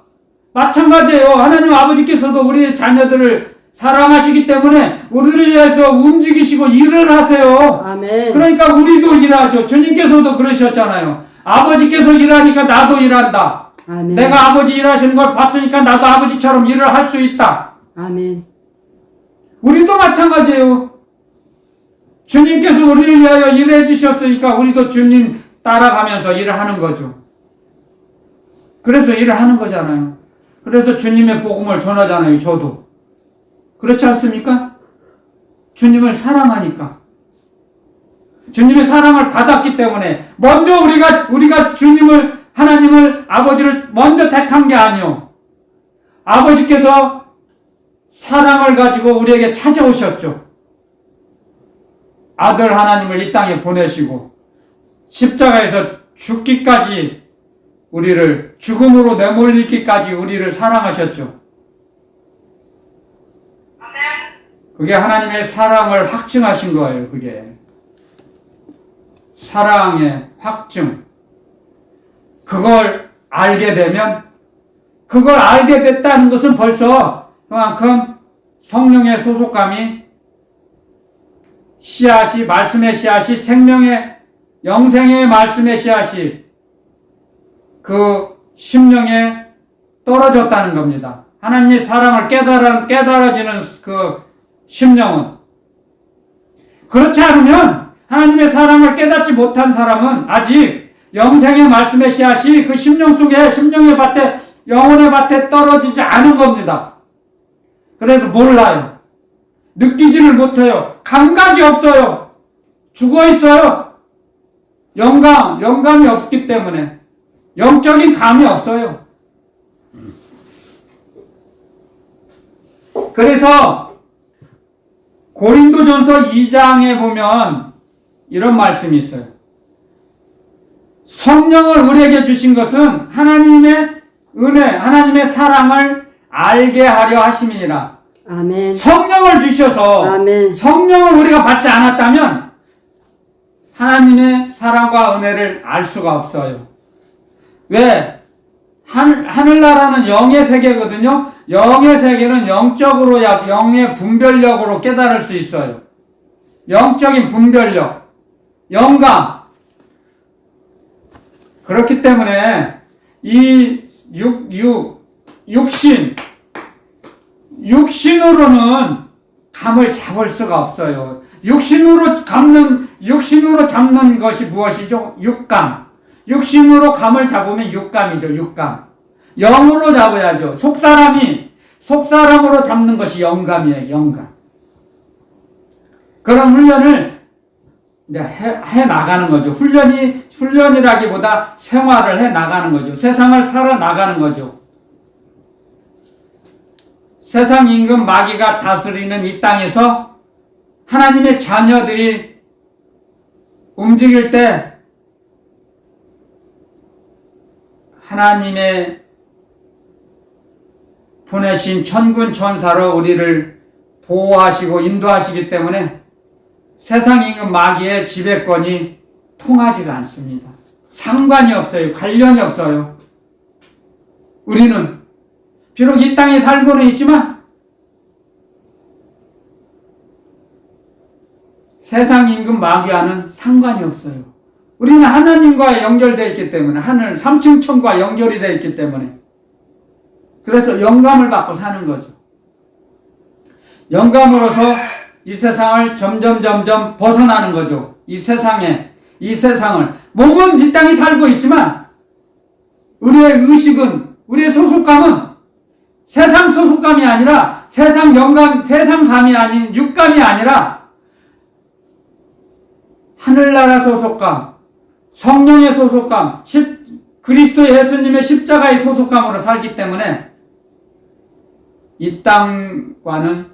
마찬가지예요. 하나님 아버지께서도 우리 자녀들을 사랑하시기 때문에 우리를 위해서 움직이시고 일을 하세요. 아멘. 그러니까 우리도 일하죠. 주님께서도 그러셨잖아요. 아버지께서 일하니까 나도 일한다. 아멘. 내가 아버지 일하시는 걸 봤으니까 나도 아버지처럼 일을 할 수 있다. 아멘. 우리도 마찬가지예요. 주님께서 우리를 위하여 일해 주셨으니까 우리도 주님 따라가면서 일을 하는 거죠. 그래서 일을 하는 거잖아요. 그래서 주님의 복음을 전하잖아요. 저도. 그렇지 않습니까? 주님을 사랑하니까. 주님의 사랑을 받았기 때문에 먼저 우리가 주님을 하나님을 아버지를 먼저 택한 게 아니요. 아버지께서 사랑을 가지고 우리에게 찾아오셨죠. 아들 하나님을 이 땅에 보내시고 십자가에서 죽기까지 우리를 죽음으로 내몰리기까지 우리를 사랑하셨죠. 그게 하나님의 사랑을 확증하신 거예요. 그게 사랑의 확증. 그걸 알게 되면, 그걸 알게 됐다는 것은 벌써 그만큼 성령의 소속감이, 씨앗이, 말씀의 씨앗이, 생명의, 영생의 말씀의 씨앗이 그 심령에 떨어졌다는 겁니다. 하나님의 사랑을 깨달아지는 그 심령은. 그렇지 않으면 하나님의 사랑을 깨닫지 못한 사람은 아직 영생의 말씀의 씨앗이 그 심령 속에, 심령의 밭에, 영혼의 밭에 떨어지지 않은 겁니다. 그래서 몰라요. 느끼지를 못해요. 감각이 없어요. 죽어 있어요. 영감이 없기 때문에. 영적인 감이 없어요. 그래서 고린도전서 2장에 보면 이런 말씀이 있어요. 성령을 우리에게 주신 것은 하나님의 은혜, 하나님의 사랑을 알게 하려 하심이니라. 아멘. 성령을 주셔서 아멘. 성령을 우리가 받지 않았다면 하나님의 사랑과 은혜를 알 수가 없어요. 왜? 하늘나라는 영의 세계거든요. 영의 세계는 영적으로, 영의 분별력으로 깨달을 수 있어요. 영적인 분별력, 영감. 그렇기 때문에 이 육신으로는 감을 잡을 수가 없어요. 육신으로 잡는 것이 무엇이죠? 육감. 육신으로 감을 잡으면 육감이죠, 육감. 영으로 잡아야죠. 속사람으로 잡는 것이 영감이에요, 영감. 그런 훈련을 이제 해 나가는 거죠. 훈련이라기보다 생활을 해 나가는 거죠. 세상을 살아 나가는 거죠. 세상 임금 마귀가 다스리는 이 땅에서 하나님의 자녀들이 움직일 때 하나님의 보내신 천군 천사로 우리를 보호하시고 인도하시기 때문에 세상 임금 마귀의 지배권이 통하지가 않습니다. 상관이 없어요. 관련이 없어요. 우리는 비록 이 땅에 살고는 있지만 세상 임금 마귀와는 상관이 없어요. 우리는 하나님과 연결되어 있기 때문에, 하늘 3층 천과 연결이 되어 있기 때문에, 그래서 영감을 받고 사는 거죠. 영감으로서 이 세상을 점점 벗어나는 거죠. 이 세상을. 몸은 이 땅에 살고 있지만 우리의 의식은, 우리의 소속감은 세상 소속감이 아니라, 세상 감이 아닌 육감이 아니라 하늘나라 소속감, 성령의 소속감, 그리스도 예수님의 십자가의 소속감으로 살기 때문에 이 땅과는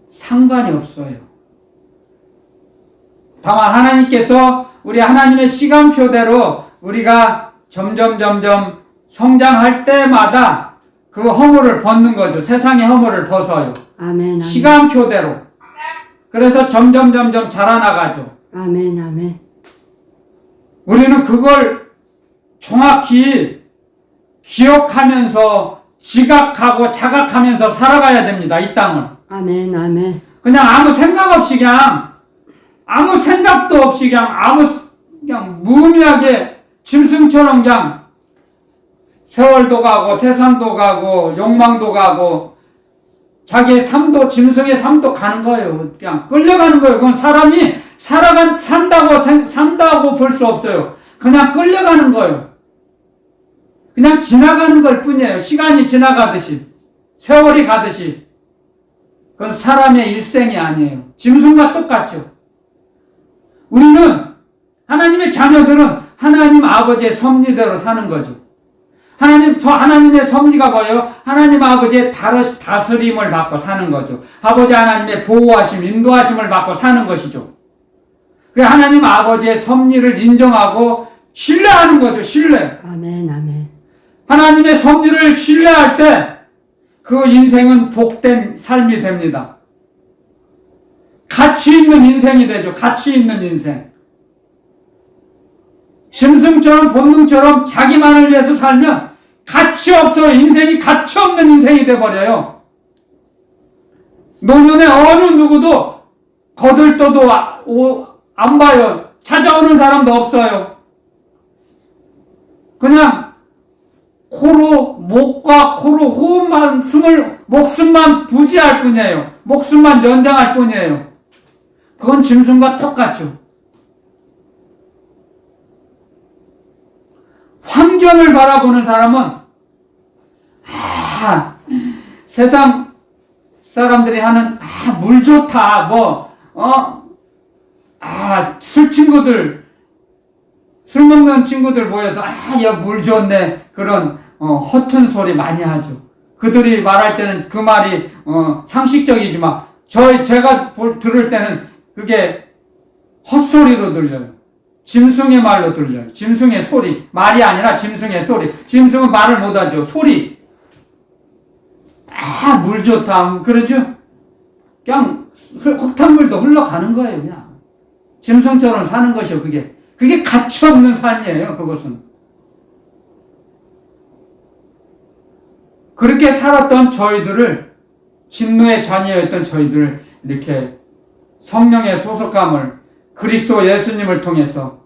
상관이 없어요. 다만 하나님께서 우리 하나님의 시간표대로 우리가 점점 성장할 때마다 그 허물을 벗는 거죠. 세상의 허물을 벗어요. 아멘. 시간표대로. 그래서 점점 자라나가죠. 아멘. 우리는 그걸 정확히 기억하면서 지각하고 자각하면서 살아가야 됩니다. 이 땅을. 아멘. 그냥 아무 생각 없이 아무 생각도 없이 그냥 무의미하게 짐승처럼 그냥 세월도 가고 세상도 가고 욕망도 가고 자기의 삶도, 짐승의 삶도 가는 거예요. 그냥 끌려가는 거예요. 그건 사람이 산다고 볼 수 없어요. 그냥 끌려가는 거예요. 그냥 지나가는 걸 뿐이에요. 시간이 지나가듯이, 세월이 가듯이. 그건 사람의 일생이 아니에요. 짐승과 똑같죠. 우리는, 하나님의 자녀들은 하나님 아버지의 섭리대로 사는 거죠. 하나님의 섭리가 뭐예요? 하나님 아버지의 다스림을 받고 사는 거죠. 아버지 하나님의 보호하심, 인도하심을 받고 사는 것이죠. 그 하나님 아버지의 섭리를 인정하고 신뢰하는 거죠. 신뢰. 아멘. 하나님의 섭리를 신뢰할 때 그 인생은 복된 삶이 됩니다. 가치 있는 인생이 되죠. 가치 있는 인생. 짐승처럼 본능처럼 자기만을 위해서 살면 가치 없어요. 인생이 가치 없는 인생이 돼버려요. 노년에 어느 누구도 거들떠도 안 봐요. 찾아오는 사람도 없어요. 그냥 목과 코로 호흡만, 목숨만 부지할 뿐이에요. 목숨만 연장할 뿐이에요. 그건 짐승과 똑같죠. 환경을 바라보는 사람은 세상 사람들이 하는 물 좋다 술 먹는 친구들 모여서 야 물 좋네 그런 허튼 소리 많이 하죠. 그들이 말할 때는 그 말이 상식적이지만 제가 들을 때는 그게 헛소리로 들려요. 짐승의 말로 들려요. 짐승의 소리. 말이 아니라 짐승의 소리. 짐승은 말을 못하죠. 소리. 물 좋다. 그러죠? 그냥 흙탕물도 흘러가는 거예요. 그냥. 짐승처럼 사는 것이요. 그게 가치 없는 삶이에요. 그것은. 그렇게 살았던 저희들을, 진노의 자녀였던 저희들을 이렇게 성령의 소속감을 그리스도 예수님을 통해서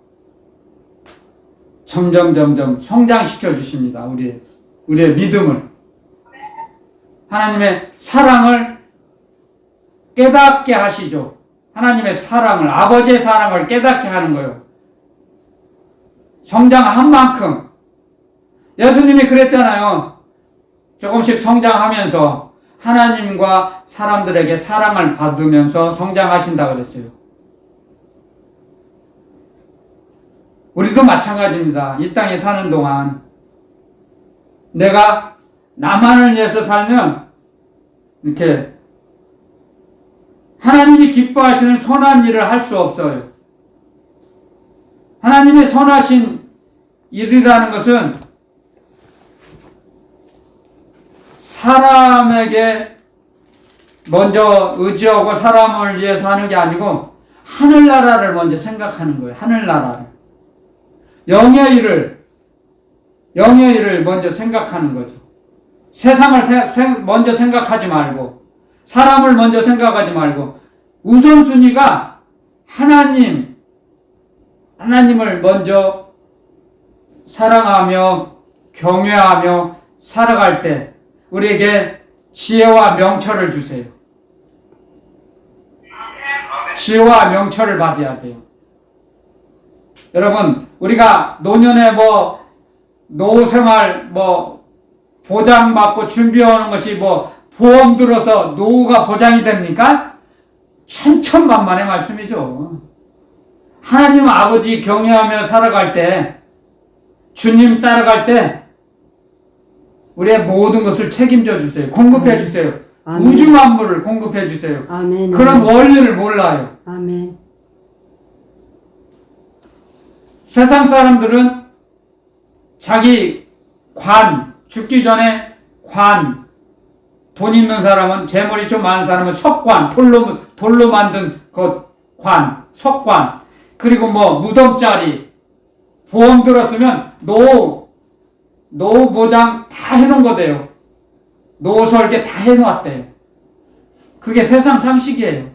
점점 성장시켜 주십니다. 우리의 믿음을. 하나님의 사랑을 깨닫게 하시죠. 하나님의 사랑을, 아버지의 사랑을 깨닫게 하는 거예요. 성장한 만큼. 예수님이 그랬잖아요. 조금씩 성장하면서 하나님과 사람들에게 사랑을 받으면서 성장하신다 그랬어요. 우리도 마찬가지입니다. 이 땅에 사는 동안 내가 나만을 위해서 살면 이렇게 하나님이 기뻐하시는 선한 일을 할 수 없어요. 하나님의 선하신 일이라는 것은 사람에게 먼저 의지하고 사람을 위해서 하는 게 아니고 하늘나라를 먼저 생각하는 거예요. 하늘나라를. 영의 일을 먼저 생각하는 거죠. 세상을 먼저 생각하지 말고 사람을 먼저 생각하지 말고 우선순위가 하나님을 먼저 사랑하며 경외하며 살아갈 때 우리에게 지혜와 명철을 주세요. 지혜와 명철을 받아야 돼요. 여러분, 우리가 노년에 노후생활 보장받고 준비하는 것이 보험 들어서 노후가 보장이 됩니까? 천천만만의 말씀이죠. 하나님 아버지 경외하며 살아갈 때, 주님 따라갈 때, 우리의 모든 것을 책임져 주세요. 공급해 주세요. 아멘. 우주 만물을 공급해 주세요. 아멘. 그런 원리를 몰라요. 아멘. 세상 사람들은 자기 죽기 전에 돈 있는 사람은, 재물이 좀 많은 사람은 석관, 돌로 만든 석관, 그리고 무덤자리, 보험 들었으면 노후 보장 다 해놓은 거대요. 노후 설계 다 해놓았대요. 그게 세상 상식이에요.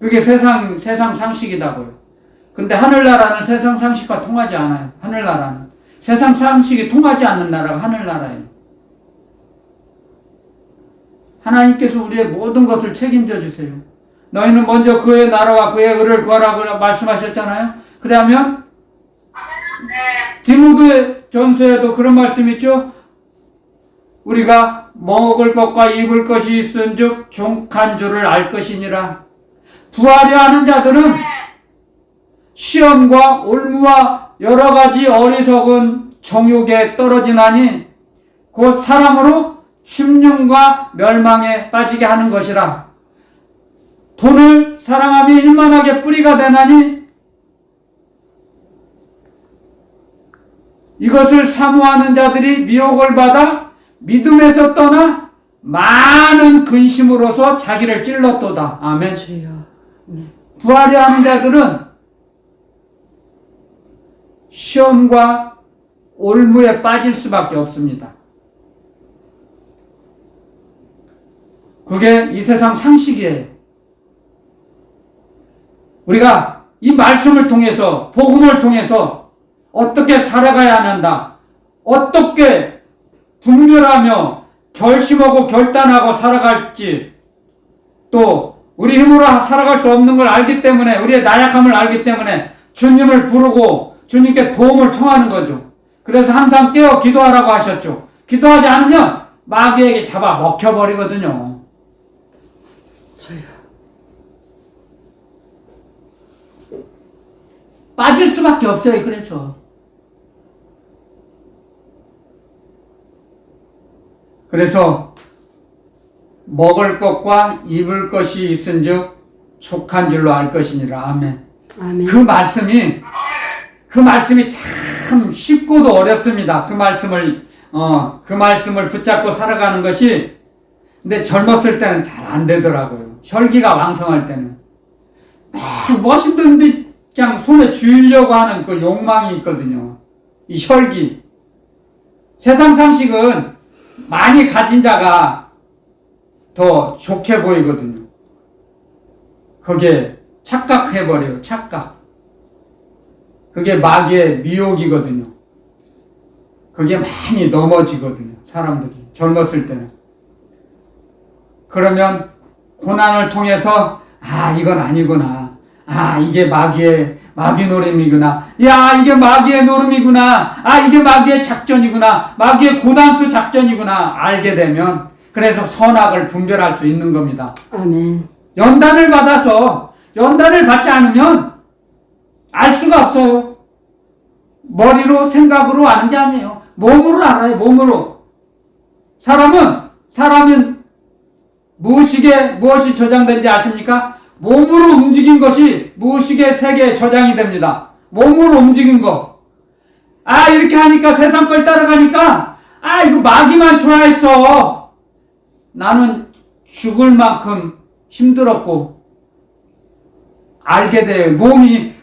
그게 세상 상식이다고요. 근데 하늘나라는 세상 상식과 통하지 않아요. 하늘나라는. 세상 상식이 통하지 않는 나라가 하늘나라예요. 하나님께서 우리의 모든 것을 책임져 주세요. 너희는 먼저 그의 나라와 그의 의를 구하라고 말씀하셨잖아요. 그러면 디모데 전서에도 그런 말씀이 있죠. 우리가 먹을 것과 입을 것이 있은즉 종한 줄을 알 것이니라. 부하려 하는 자들은 시험과 올무와 여러 가지 어리석은 정욕에 떨어지나니 곧 사람으로 심령과 멸망에 빠지게 하는 것이라. 돈을 사랑함이 일만하게 뿌리가 되나니 이것을 사모하는 자들이 미혹을 받아 믿음에서 떠나 많은 근심으로서 자기를 찔렀도다. 아멘. 주여. 네. 부활이 하는 자들은 시험과 올무에 빠질 수밖에 없습니다. 그게 이 세상 상식이에요. 우리가 이 말씀을 통해서, 복음을 통해서 어떻게 살아가야 한다, 어떻게 분별하며 결심하고 결단하고 살아갈지, 또 우리 힘으로 살아갈 수 없는 걸 알기 때문에, 우리의 나약함을 알기 때문에 주님을 부르고 주님께 도움을 청하는 거죠. 그래서 항상 깨어 기도하라고 하셨죠. 기도하지 않으면 마귀에게 잡아 먹혀버리거든요. 주여. 빠질 수밖에 없어요. 그래서 먹을 것과 입을 것이 있은즉 족한 줄로 알 것이니라. 아멘. 아멘. 그 말씀이 참 쉽고도 어렵습니다. 그 말씀을 붙잡고 살아가는 것이. 근데 젊었을 때는 잘 안 되더라고요. 혈기가 왕성할 때는 막 멋있던데 그냥 손에 쥐려고 하는 그 욕망이 있거든요. 이 혈기. 세상 상식은 많이 가진 자가 더 좋게 보이거든요. 그게 착각해버려요. 착각. 그게 마귀의 미혹이거든요. 그게 많이 넘어지거든요. 사람들이 젊었을 때는. 그러면 고난을 통해서 이건 아니구나. 이게 마귀 노름이구나. 이게 마귀의 노름이구나. 이게 마귀의 작전이구나. 마귀의 고단수 작전이구나. 알게 되면, 그래서 선악을 분별할 수 있는 겁니다. 아멘. 연단을 받지 않으면 알 수가 없어요. 머리로 생각으로 아는 게 아니에요. 몸으로 알아요. 몸으로. 사람은 무엇이 저장된지 아십니까? 몸으로 움직인 것이 무의식의 세계에 저장이 됩니다. 몸으로 움직인 거. 이렇게 하니까, 세상 걸 따라가니까, 이거 마귀만 좋아했어. 나는 죽을 만큼 힘들었고, 알게 돼요.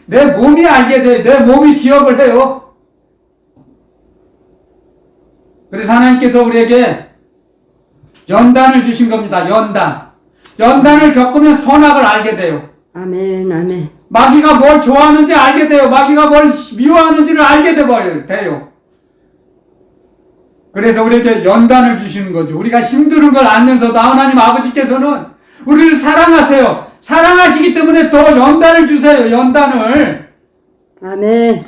내 몸이 알게 돼요. 내 몸이 기억을 해요. 그래서 하나님께서 우리에게 연단을 주신 겁니다. 연단을 겪으면 선악을 알게 돼요. 아멘. 아멘. 마귀가 뭘 좋아하는지 알게 돼요. 마귀가 뭘 미워하는지를 알게 돼요. 그래서 우리에게 연단을 주시는 거죠. 우리가 힘든 걸 알면서도 하나님 아버지께서는 우리를 사랑하세요. 사랑하시기 때문에 더 연단을 주세요. 연단을. 아멘.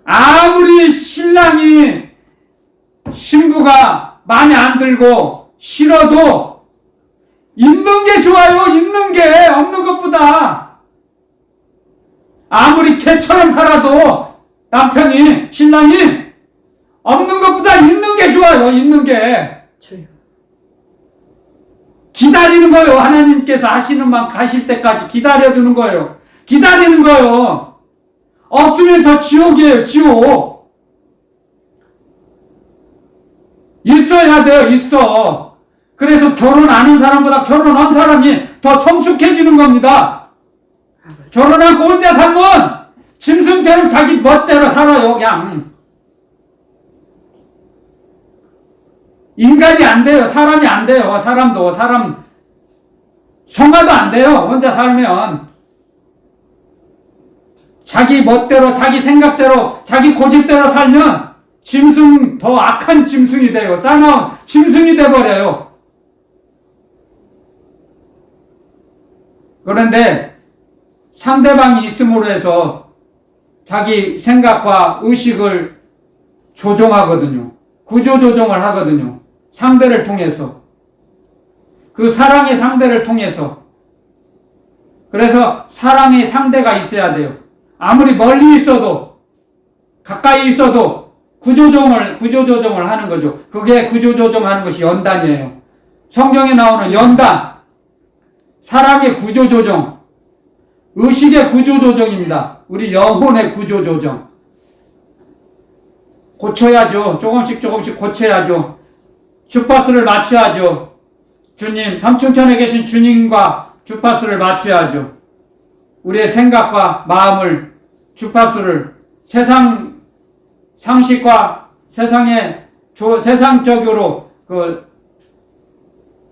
아무리 신랑이 신부가 마음에 안 들고 싫어도 있는 게 좋아요. 있는 게 없는 것보다. 아무리 개처럼 살아도 남편이, 신랑이 없는 것보다 있는 게 좋아요. 있는 게. 주여. 기다리는 거예요. 하나님께서 하시는 만 가실 때까지 기다려주는 거예요. 기다리는 거예요. 없으면 더 지옥이에요. 지옥. 있어야 돼요. 있어. 그래서 결혼 안 한 사람보다 결혼한 사람이 더 성숙해지는 겁니다. 결혼하고 혼자 살면 짐승처럼 자기 멋대로 살아요. 그냥. 인간이 안 돼요. 사람이 안 돼요. 사람 성화도 안 돼요. 혼자 살면. 자기 멋대로, 자기 생각대로, 자기 고집대로 살면 더 악한 짐승이 돼요. 싸나운 짐승이 돼버려요. 그런데 상대방이 있음으로 해서 자기 생각과 의식을 조종하거든요. 구조조정을 하거든요. 상대를 통해서. 그 사랑의 상대를 통해서. 그래서 사랑의 상대가 있어야 돼요. 아무리 멀리 있어도, 가까이 있어도 구조조정을 하는 거죠. 그게 구조조정하는 것이 연단이에요. 성경에 나오는 연단, 사람의 구조조정, 의식의 구조조정입니다. 우리 영혼의 구조조정. 고쳐야죠. 조금씩 고쳐야죠. 주파수를 맞춰야죠. 주님, 삼층천에 계신 주님과 주파수를 맞춰야죠. 우리의 생각과 마음을, 주파수를 세상 상식과 세상적으로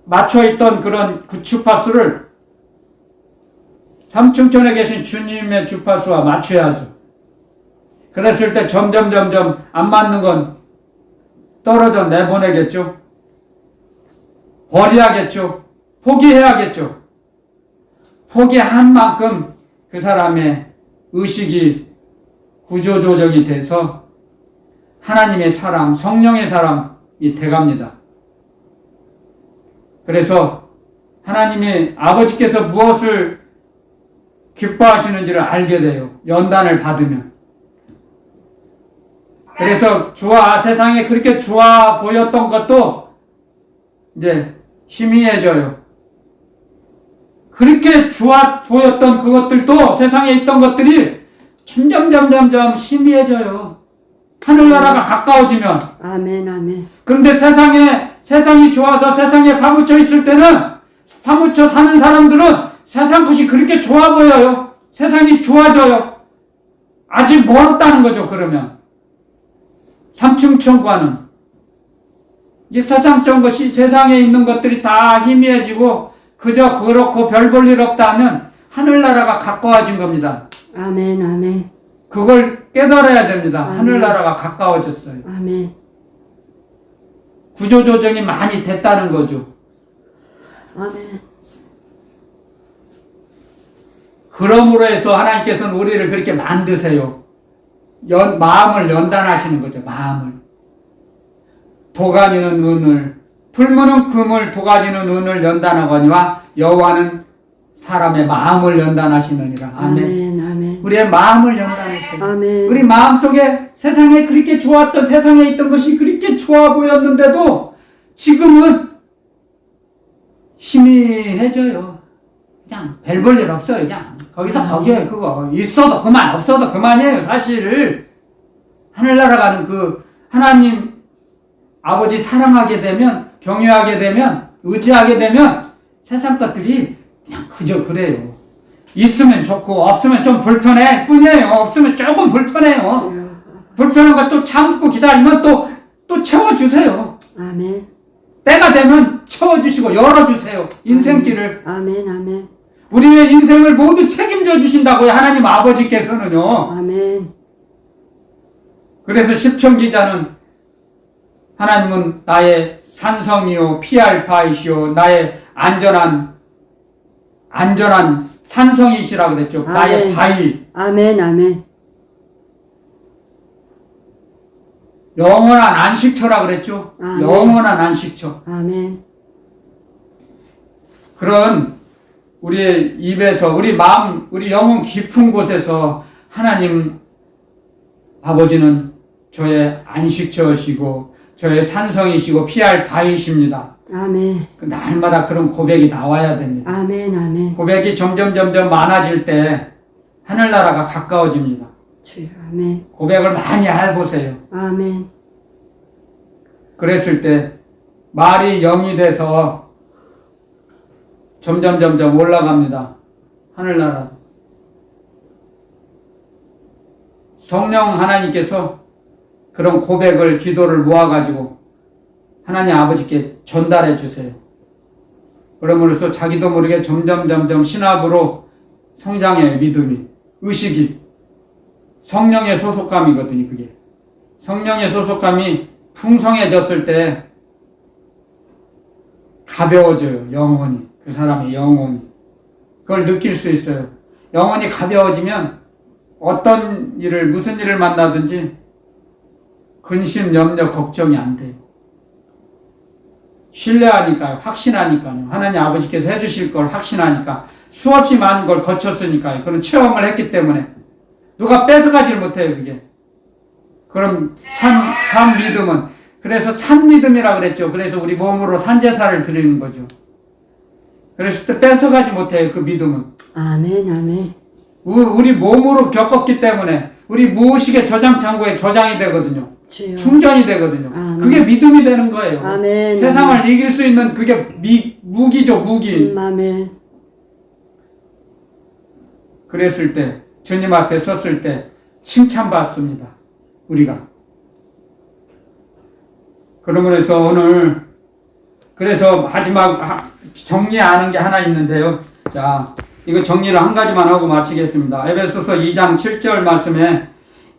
맞춰있던 그런 그 주파수를 삼층천에 계신 주님의 주파수와 맞춰야죠. 그랬을 때 점점 안 맞는 건 떨어져 내보내겠죠. 버려야겠죠. 포기해야겠죠. 포기한 만큼 그 사람의 의식이 구조조정이 돼서 하나님의 사람, 성령의 사람이 돼갑니다. 그래서 하나님의 아버지께서 무엇을 기뻐하시는지를 알게 돼요. 연단을 받으면. 그래서 세상에 그렇게 좋아 보였던 것도 이제 희미해져요. 그렇게 좋아 보였던 그것들도 세상에 있던 것들이 점점 희미해져요. 하늘나라가 가까워지면. 아멘. 그런데 세상이 좋아서 세상에 파묻혀 있을 때는, 파묻혀 사는 사람들은 세상 것이 그렇게 좋아 보여요. 세상이 좋아져요. 아직 멀었다는 거죠, 그러면. 삼층천과는. 이 세상적 것이, 세상에 있는 것들이 다 희미해지고, 그저 그렇고 별 볼 일 없다 하면 하늘나라가 가까워진 겁니다. 아멘. 그걸 깨달아야 됩니다. 아멘. 하늘나라가 가까워졌어요. 아멘. 구조조정이 많이 됐다는 거죠. 아멘. 그러므로 해서 하나님께서는 우리를 그렇게 만드세요. 마음을 연단하시는 거죠. 마음을. 도가니는 은을, 풀무는 금을, 도가니는 은을 연단하거니와 여호와는 사람의 마음을 연단하시느니라. 아멘. 우리의 마음을 연단하세요. 아멘. 우리 마음속에 세상에 그렇게 좋았던, 세상에 있던 것이 그렇게 좋아 보였는데도 지금은 희미해져요. 그냥 별 볼 일 없어요. 그냥 거기서 거기에 그거 있어도 그만, 없어도 그만이에요. 사실 하늘나라 가는 그 하나님 아버지 사랑하게 되면, 경외하게 되면, 의지하게 되면 세상 것들이 그냥 그저 그래요. 있으면 좋고 없으면 좀 불편해 뿐이에요. 없으면 조금 불편해요. 불편한 거 또 참고 기다리면 또 채워주세요. 아멘. 때가 되면 채워주시고 열어주세요. 인생길을. 아멘. 우리의 인생을 모두 책임져 주신다고요. 하나님 아버지께서는요. 아멘. 그래서 시편 기자는 하나님은 나의 산성이요 피할 바이시요 나의 안전한 산성이시라고 그랬죠. 아멘. 나의 바위. 아멘. 영원한 안식처라 그랬죠. 아멘. 영원한 안식처. 아멘. 그런 우리의 입에서, 우리 마음, 우리 영혼 깊은 곳에서 하나님 아버지는 저의 안식처시고 저의 산성이시고 피할 바위십니다. 아멘. 날마다 그런 고백이 나와야 됩니다. 아멘. 고백이 점점 많아질 때 하늘나라가 가까워집니다. 주여. 아멘. 고백을 많이 해보세요. 아멘. 그랬을 때 말이 영이 돼서 점점 올라갑니다. 하늘나라. 성령 하나님께서 그런 고백을, 기도를 모아가지고 하나님 아버지께 전달해 주세요. 그러므로써 자기도 모르게 점점 신학으로 성장해요. 믿음이, 의식이. 성령의 소속감이거든요. 그게 성령의 소속감이 풍성해졌을 때 가벼워져요. 영혼이, 그 사람의 영혼이. 그걸 느낄 수 있어요. 영혼이 가벼워지면 어떤 일을, 무슨 일을 만나든지 근심, 염려, 걱정이 안 돼요. 신뢰하니까요. 확신하니까요. 하나님 아버지께서 해주실 걸 확신하니까. 수없이 많은 걸 거쳤으니까요. 그런 체험을 했기 때문에 누가 뺏어가질 못해요. 그게. 그럼 산 믿음은, 그래서 산 믿음이라 그랬죠. 그래서 우리 몸으로 산제사를 드리는 거죠. 그랬을 때 뺏어가지 못해요. 그 믿음은. 아멘. 우리 몸으로 겪었기 때문에 우리 무의식의 저장 창고에 저장이 되거든요. 주여. 충전이 되거든요. 아멘. 그게 믿음이 되는 거예요. 아멘. 세상을 이길 수 있는 그게 무기죠, 무기. 아멘. 그랬을 때, 주님 앞에 섰을 때 칭찬받습니다. 우리가. 그러므로 해서 오늘 그래서 마지막 정리하는 게 하나 있는데요. 자, 이거 정리를 한 가지만 하고 마치겠습니다. 에베소서 2장 7절 말씀에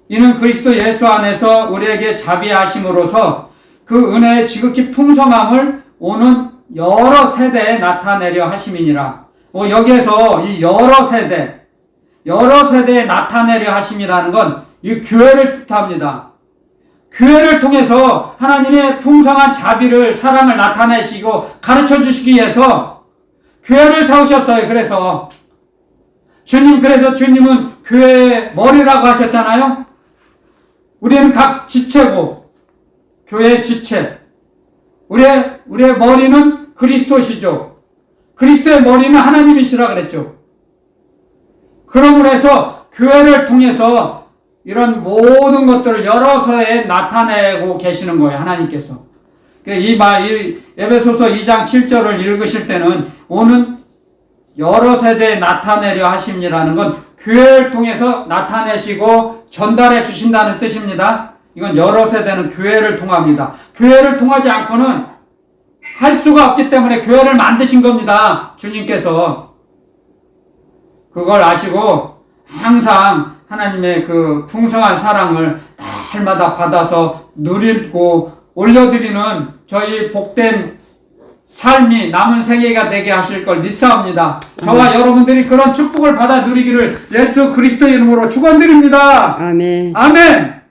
이는 그리스도 예수 안에서 우리에게 자비하심으로써 그 은혜의 지극히 풍성함을 오는 여러 세대에 나타내려 하심이니라. 여기에서 이 여러 세대에 나타내려 하심이라는 건 이 교회를 뜻합니다. 교회를 통해서 하나님의 풍성한 자비를, 사랑을 나타내시고 가르쳐 주시기 위해서 교회를 세우셨어요. 그래서 주님은 교회의 머리라고 하셨잖아요. 우리는 각 지체고 교회의 지체. 우리의 머리는 그리스도시죠. 그리스도의 머리는 하나님이시라 그랬죠. 그러므로 해서 교회를 통해서 이런 모든 것들을 여러 세대에 나타내고 계시는 거예요. 하나님께서. 이 에베소서 2장 7절을 읽으실 때는 오는 여러 세대에 나타내려 하심이라는 건 교회를 통해서 나타내시고 전달해 주신다는 뜻입니다. 이건 여러 세대는 교회를 통합니다. 교회를 통하지 않고는 할 수가 없기 때문에 교회를 만드신 겁니다. 주님께서. 그걸 아시고 항상 하나님의 그 풍성한 사랑을 날마다 받아서 누리고 올려드리는 저희 복된 삶이 남은 생애가 되게 하실 걸 믿사옵니다. 저와 여러분들이 그런 축복을 받아 누리기를 예수 그리스도 이름으로 축원드립니다. 아멘. 아멘.